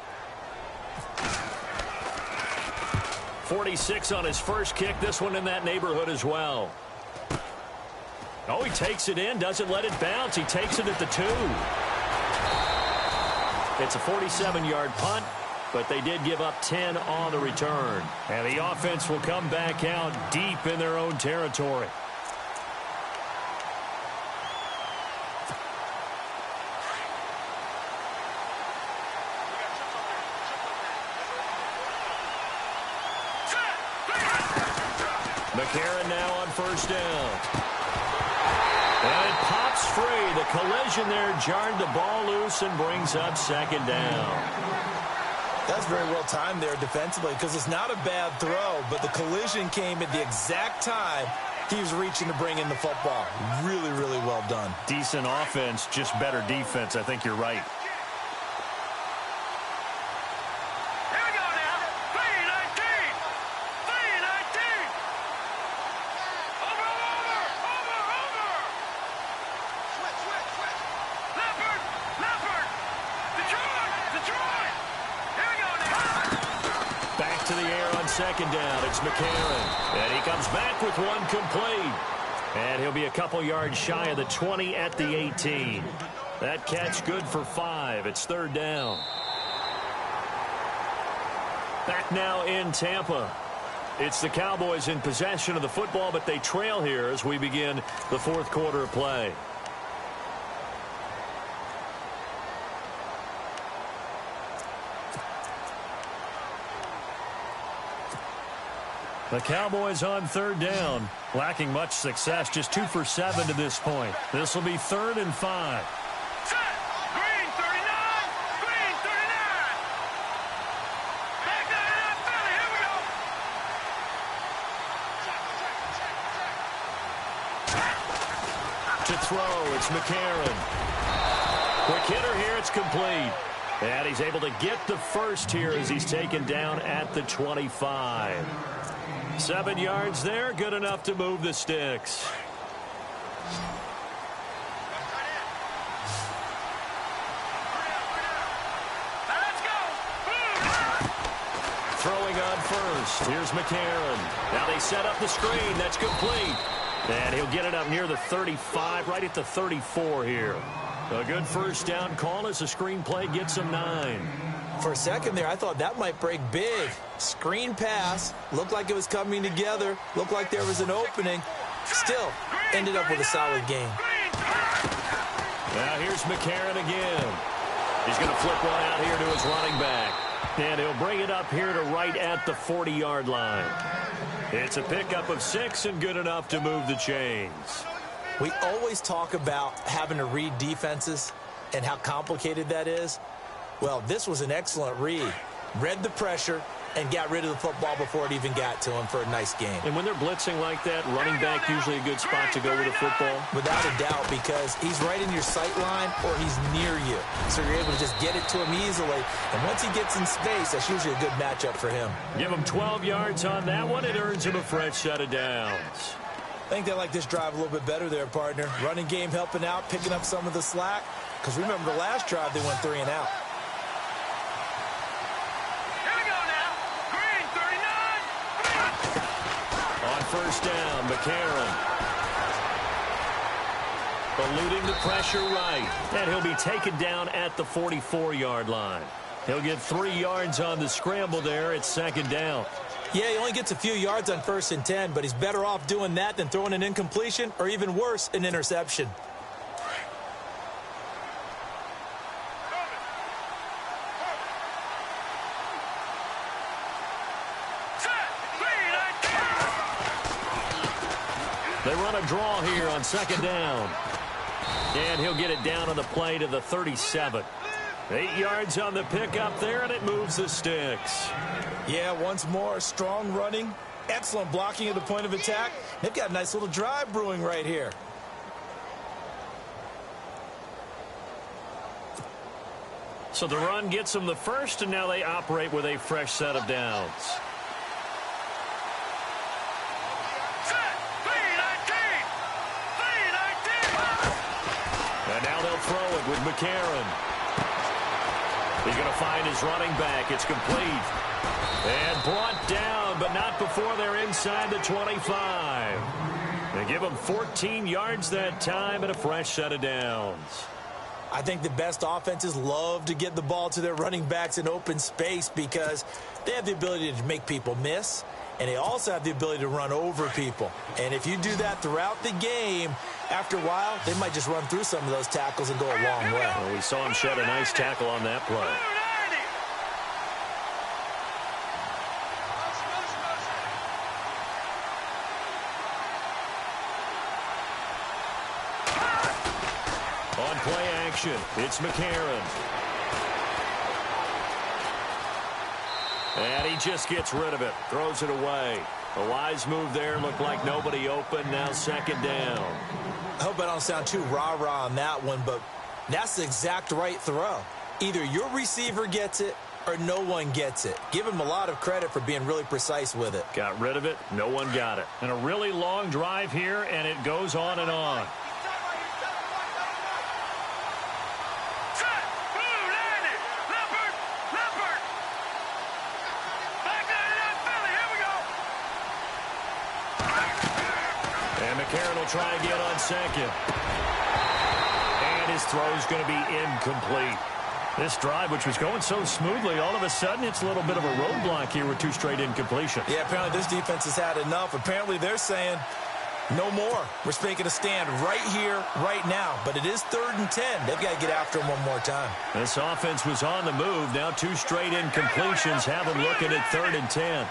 46 on his first kick. This one in that neighborhood as well. Oh, he takes it in, doesn't let it bounce. He takes it at the 2. It's a 47-yard punt, but they did give up 10 on the return. And the offense will come back out deep in their own territory. McCarron now on 1st down. And it pops free. The collision there jarred the ball loose and brings up 2nd down. That's very well timed there defensively because it's not a bad throw, but the collision came at the exact time he was reaching to bring in the football. Really, really well done. Decent offense, just better defense. I think you're right. Here we go now. second down. It's McCarron. And he comes back with one complete. And he'll be a couple yards shy of the 20 at the 18. That catch good for 5. It's third down. Back now in Tampa. It's the Cowboys in possession of the football, but they trail here as we begin the fourth quarter of play. The Cowboys on third down, lacking much success, just 2 for 7 to this point. This will be 3rd and 5. Set. Green 39. Green 39. Back down in Philly. Here we go. To throw, it's McCarron. Quick hitter here, it's complete. And he's able to get the first here as he's taken down at the 25. 7 yards there, good enough to move the sticks. Let's go. Throwing on first. Here's McCarron. Now they set up the screen. That's complete. And he'll get it up near the 35, right at the 34 here. A good first down call as the screen play gets him 9. For a second there, I thought that might break big. Screen pass. Looked like it was coming together. Looked like there was an opening. Still ended up with a solid game. Now here's McCarron again. He's going to flip one out here to his running back. And he'll bring it up here to right at the 40-yard line. It's a pickup of 6 and good enough to move the chains. We always talk about having to read defenses and how complicated that is. Well, this was an excellent read. Read the pressure and got rid of the football before it even got to him for a nice game. And when they're blitzing like that, running back usually a good spot to go with a football? Without a doubt, because he's right in your sight line or he's near you. So you're able to just get it to him easily. And once he gets in space, that's usually a good matchup for him. Give him 12 yards on that one. It earns him a fresh set of downs. I think they like this drive a little bit better there, partner. Running game helping out, picking up some of the slack. Because remember the last drive, they went 3 and out. Here we go now. Green 39. On first down, McCarron. Eluding the pressure right. And he'll be taken down at the 44-yard line. He'll get 3 yards on the scramble there. It's second down. Yeah, he only gets a few yards on 1st and 10, but he's better off doing that than throwing an incompletion or even worse, an interception. They run a draw here on second down. And he'll get it down on the play to the 37. 8 yards on the pickup there, and it moves the sticks. Yeah, once more, strong running, excellent blocking at the point of attack. They've got a nice little drive brewing right here. So the run gets them the first, and now they operate with a fresh set of downs. And now they'll throw it with McCarron. He's going to find his running back. It's complete. And brought down, but not before they're inside the 25. They give him 14 yards that time and a fresh set of downs. I think the best offenses love to get the ball to their running backs in open space because they have the ability to make people miss, and they also have the ability to run over people. And if you do that throughout the game, after a while, they might just run through some of those tackles and go a long way. Well, we saw him shed a nice tackle on that play. On play action, it's McCarron. And he just gets rid of it, throws it away. A wise move there, looked like nobody open, now second down. I hope I don't sound too rah-rah on that one, but that's the exact right throw. Either your receiver gets it or no one gets it. Give him a lot of credit for being really precise with it. Got rid of it, no one got it. And a really long drive here, and it goes on and on. Leopard! Back there in Philly, here McCarron will try again on second. And his throw's going to be incomplete. This drive, which was going so smoothly, all of a sudden it's a little bit of a roadblock here with 2 straight incompletions. Yeah, apparently this defense has had enough. Apparently they're saying no more. We're making a stand right here, right now. But it is 3rd and 10. They've got to get after him one more time. This offense was on the move. Now 2 straight incompletions have them looking at 3rd and 10.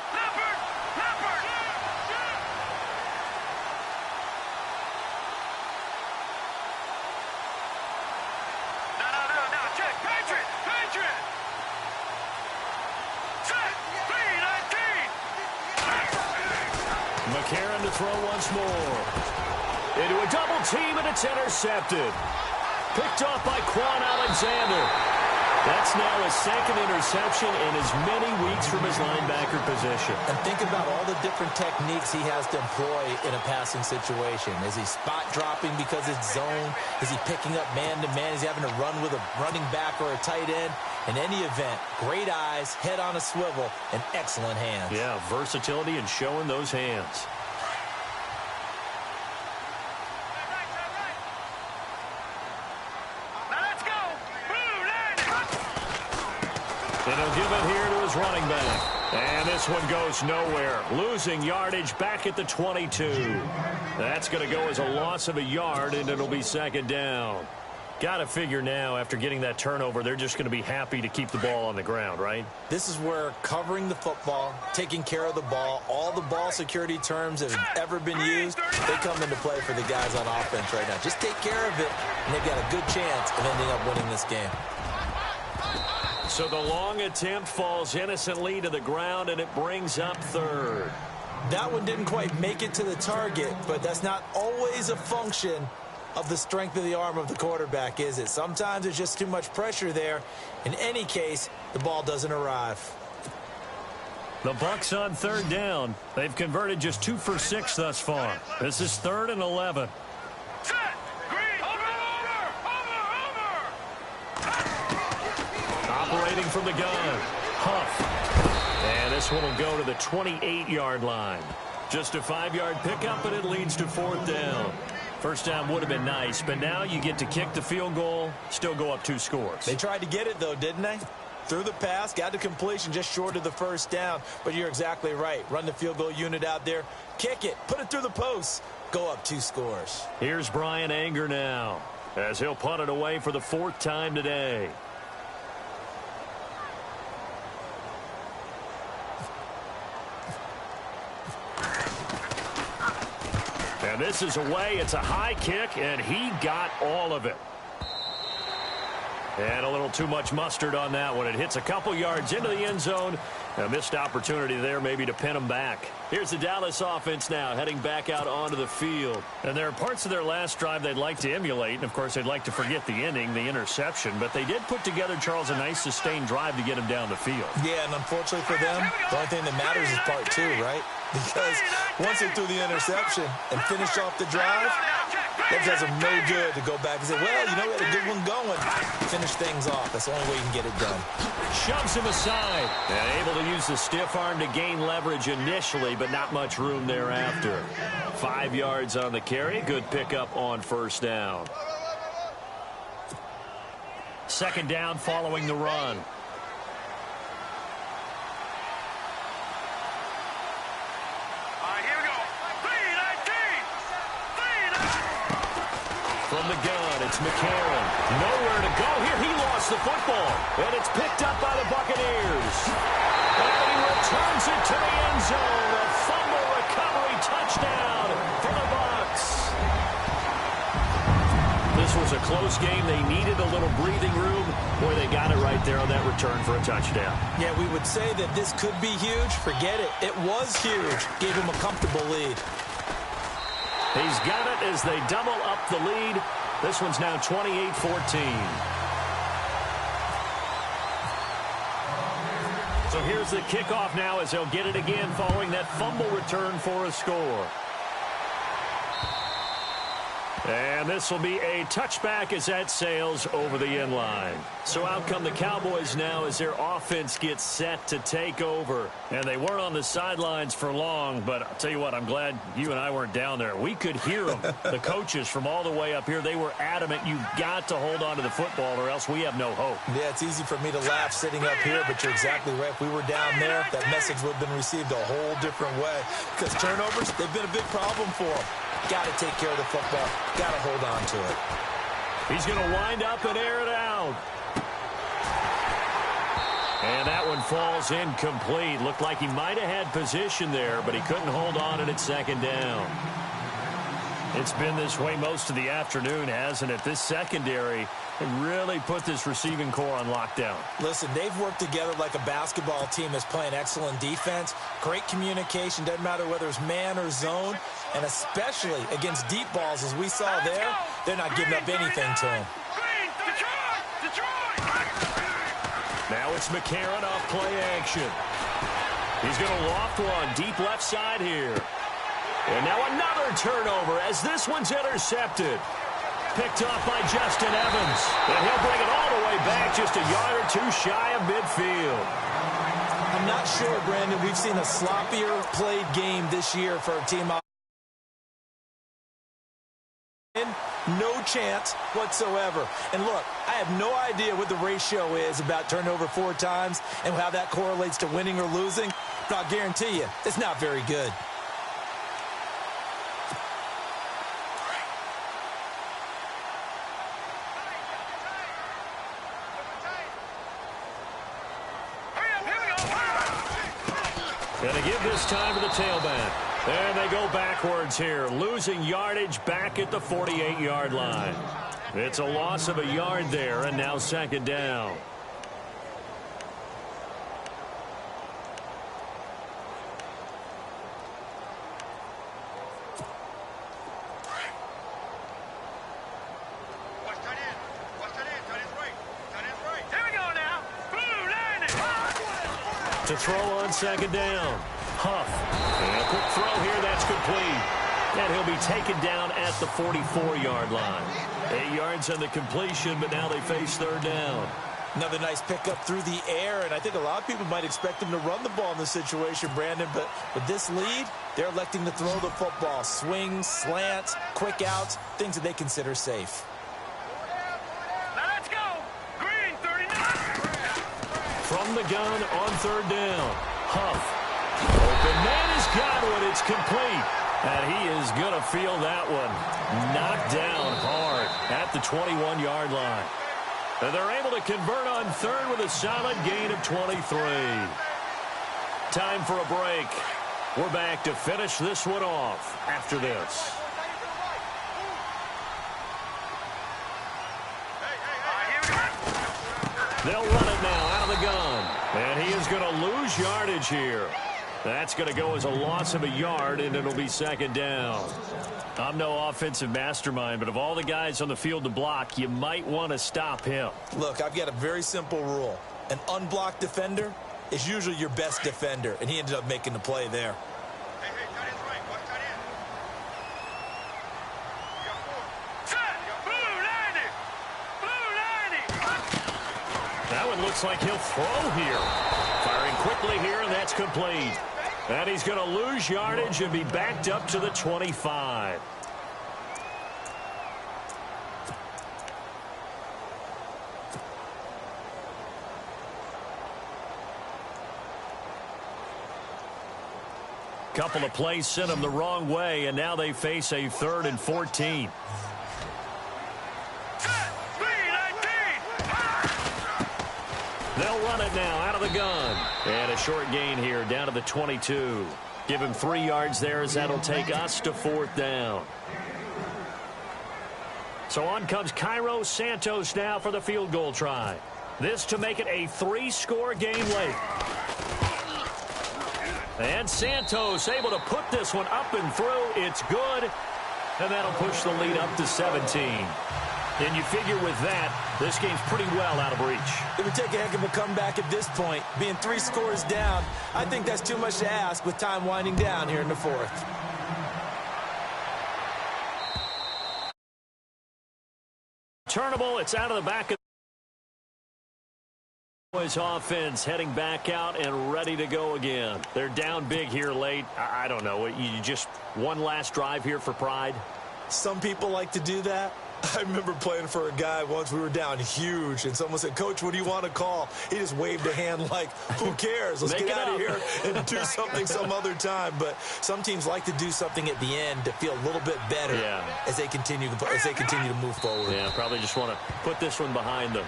McCarron to throw once more. Into a double team, and it's intercepted. Picked off by Quan Alexander. That's now his 2nd interception in as many weeks from his linebacker position. And think about all the different techniques he has to employ in a passing situation. Is he spot dropping because it's zone? Is he picking up man-to-man? Is he having to run with a running back or a tight end? In any event, great eyes, head on a swivel, and excellent hands. Yeah, versatility and showing those hands. And he'll give it here to his running back. And this one goes nowhere. Losing yardage back at the 22. That's going to go as a loss of a yard, and it'll be 2nd down. Got to figure now, after getting that turnover, they're just going to be happy to keep the ball on the ground, right? This is where covering the football, taking care of the ball, all the ball security terms that have ever been used, they come into play for the guys on offense right now. Just take care of it, and they've got a good chance of ending up winning this game. So the long attempt falls innocently to the ground, and it brings up 3rd. That one didn't quite make it to the target, but that's not always a function of the strength of the arm of the quarterback, is it? Sometimes there's just too much pressure there. In any case, the ball doesn't arrive. The Bucs on 3rd down. They've converted just 2 for 6 thus far. This is 3rd and 11. Operating from the gun. Huff. And this one will go to the 28-yard line. Just a 5-yard pickup, and it leads to 4th down. First down would have been nice, but now you get to kick the field goal, still go up 2 scores. They tried to get it, though, didn't they? Threw the pass, got the completion just short of the 1st down. But you're exactly right. Run the field goal unit out there, kick it, put it through the posts, go up 2 scores. Here's Brian Anger now, as he'll punt it away for the 4th time today. And this is away. It's a high kick, and he got all of it. And a little too much mustard on that one. It hits a couple yards into the end zone. A missed opportunity there maybe to pin them back. Here's the Dallas offense now heading back out onto the field. And there are parts of their last drive they'd like to emulate. And, of course, they'd like to forget the inning, the interception. But they did put together, Charles, a nice sustained drive to get him down the field. Yeah, and unfortunately for them, the only thing that matters is part 2, right? Because once they threw the interception and finished off the drive, that does them no good to go back and say, well, you know, we had a good one going. Finish things off. That's the only way you can get it done. Shoves him aside. And able to use the stiff arm to gain leverage initially, but not much room thereafter. 5 yards on the carry. Good pickup on 1st down. 2nd down following the run. From the gun, it's McCarron. Nowhere to go here. He lost the football. And it's picked up by the Buccaneers. And he returns it to the end zone. A fumble recovery touchdown for the Bucs. This was a close game. They needed a little breathing room. Boy, they got it right there on that return for a touchdown. Yeah, we would say that this could be huge. Forget it. It was huge. Gave him a comfortable lead. He's got it as they double up the lead. This one's now 28-14. So here's the kickoff now as they'll get it again following that fumble return for a score. And this will be a touchback as that sails over the end line. So out come the Cowboys now as their offense gets set to take over. And they weren't on the sidelines for long, but I'll tell you what, I'm glad you and I weren't down there. We could hear them, the coaches from all the way up here. They were adamant, you've got to hold on to the football or else we have no hope. Yeah, it's easy for me to laugh sitting up here, but you're exactly right. If we were down there, that message would have been received a whole different way. Because turnovers, they've been a big problem for them. Got to take care of the football. Got to hold on to it. He's going to wind up and air it out. And that one falls incomplete. Looked like he might have had position there, but he couldn't hold on and it's second down. It's been this way most of the afternoon, hasn't it? This secondary really put this receiving core on lockdown. Listen, they've worked together like a basketball team that's playing excellent defense. Great communication. Doesn't matter whether it's man or zone. And especially against deep balls, as we saw there, they're not giving up anything to him. Now it's McCarron off play action. He's going to loft one deep left side here. And now another turnover as this one's intercepted. Picked off by Justin Evans. And he'll bring it all the way back just a yard or two shy of midfield. I'm not sure, Brandon, we've seen a sloppier played game this year for a team out. No chance whatsoever. And look, I have no idea what the ratio is about turnover 4 times and how that correlates to winning or losing, but I'll guarantee you, it's not very good. Going to give this time to the tailback. And they go backwards here, losing yardage back at the 48-yard line. It's a loss of a yard there, and now second down. To throw on second down. Huff. And a quick throw here, that's complete. And he'll be taken down at the 44-yard line. 8 yards on the completion, but now they face third down. Another nice pickup through the air, and I think a lot of people might expect them to run the ball in this situation, Brandon, but with this lead, they're electing to throw the football. Swings, slants, quick outs, things that they consider safe. Let's go. Green 39. From the gun on third down. Huff. Open man has got one. It's complete. And he is going to feel that one. Knocked down hard at the 21-yard line. And they're able to convert on third with a solid gain of 23. Time for a break. We're back to finish this one off after this. They'll run it now out of the gun. And he is going to lose yardage here. That's going to go as a loss of a yard, and it'll be second down. I'm no offensive mastermind, but of all the guys on the field to block, you might want to stop him. Look, I've got a very simple rule. An unblocked defender is usually your best defender, and he ended up making the play there. That one looks like he'll throw here. Firing quickly here, and that's complete. And he's going to lose yardage and be backed up to the 25. Couple of plays sent them the wrong way, and now they face a 3rd and 14. They'll run it now out of the gun. And a short gain here down to the 22. Give him 3 yards there as that'll take us to 4th down. So on comes Cairo Santos now for the field goal try. This to make it a 3-score game late. And Santos able to put this one up and through. It's good. And that'll push the lead up to 17. And you figure with that, this game's pretty well out of reach. It would take a heck of a comeback at this point. Being 3 scores down, I think that's too much to ask with time winding down here in the 4th. Returnable. It's out of the back of the Cowboys offense, heading back out and ready to go again. They're down big here late. I don't know. You just one last drive here for pride? Some people like to do that. I remember playing for a guy once. We were down huge, and someone said, "Coach, what do you want to call?" He just waved a hand like, who cares? Let's get out of here and do something some other time. But some teams like to do something at the end to feel a little bit better as they continue to move forward. Yeah, probably just want to put this one behind them.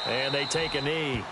And they take a knee.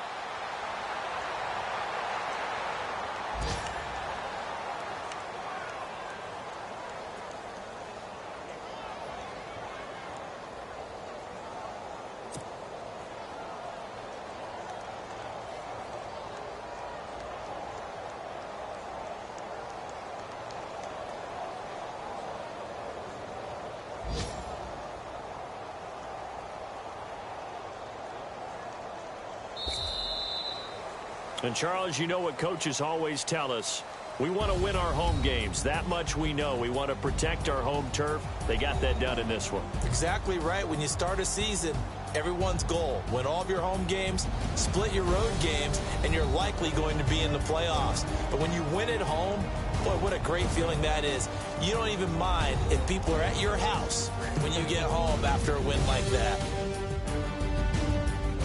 And, Charles, you know what coaches always tell us. We want to win our home games. That much we know. We want to protect our home turf. They got that done in this one. Exactly right. When you start a season, everyone's goal: win all of your home games, split your road games, and you're likely going to be in the playoffs. But when you win at home, boy, what a great feeling that is. You don't even mind if people are at your house when you get home after a win like that.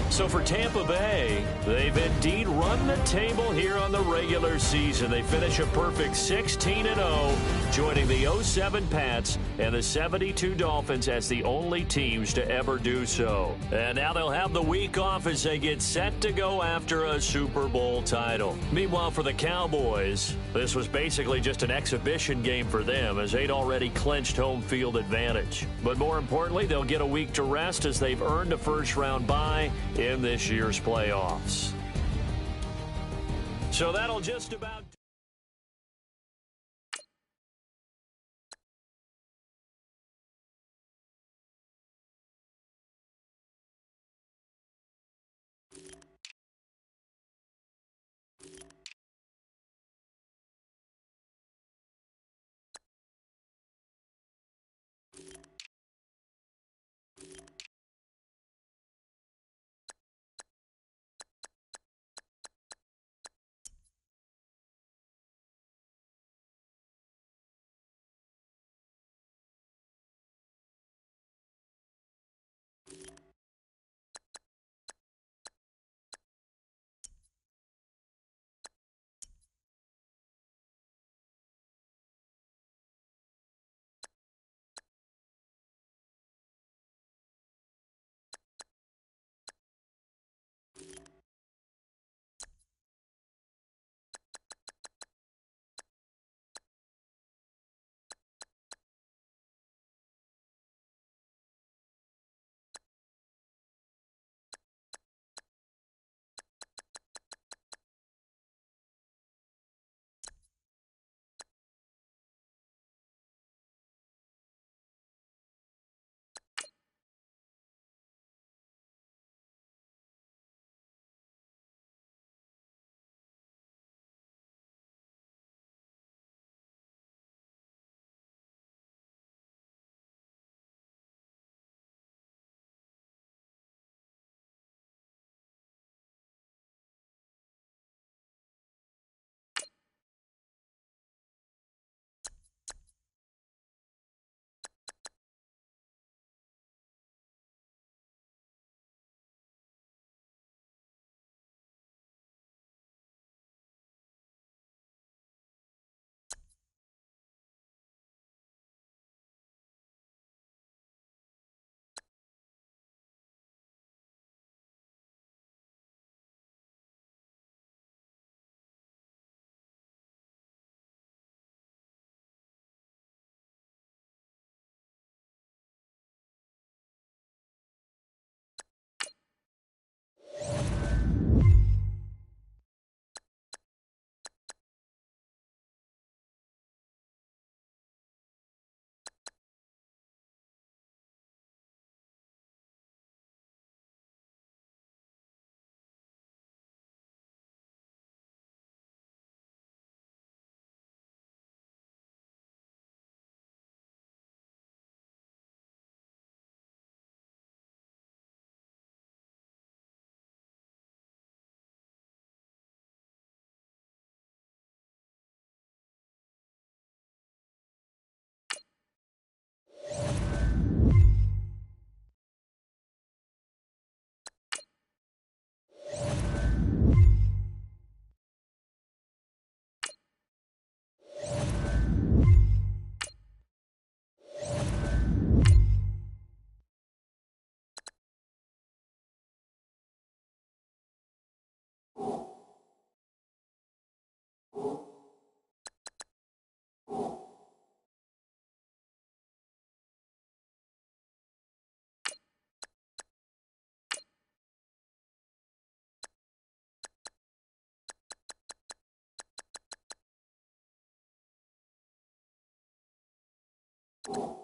So for Tampa Bay, they've indeed run the table here on the regular season. They finish a perfect 16-0, joining the 07 Pats and the 72 Dolphins as the only teams to ever do so. And now they'll have the week off as they get set to go after a Super Bowl title. Meanwhile, for the Cowboys, this was basically just an exhibition game for them as they'd already clinched home field advantage. But more importantly, they'll get a week to rest as they've earned a first-round bye in this year's playoffs. So that'll just about You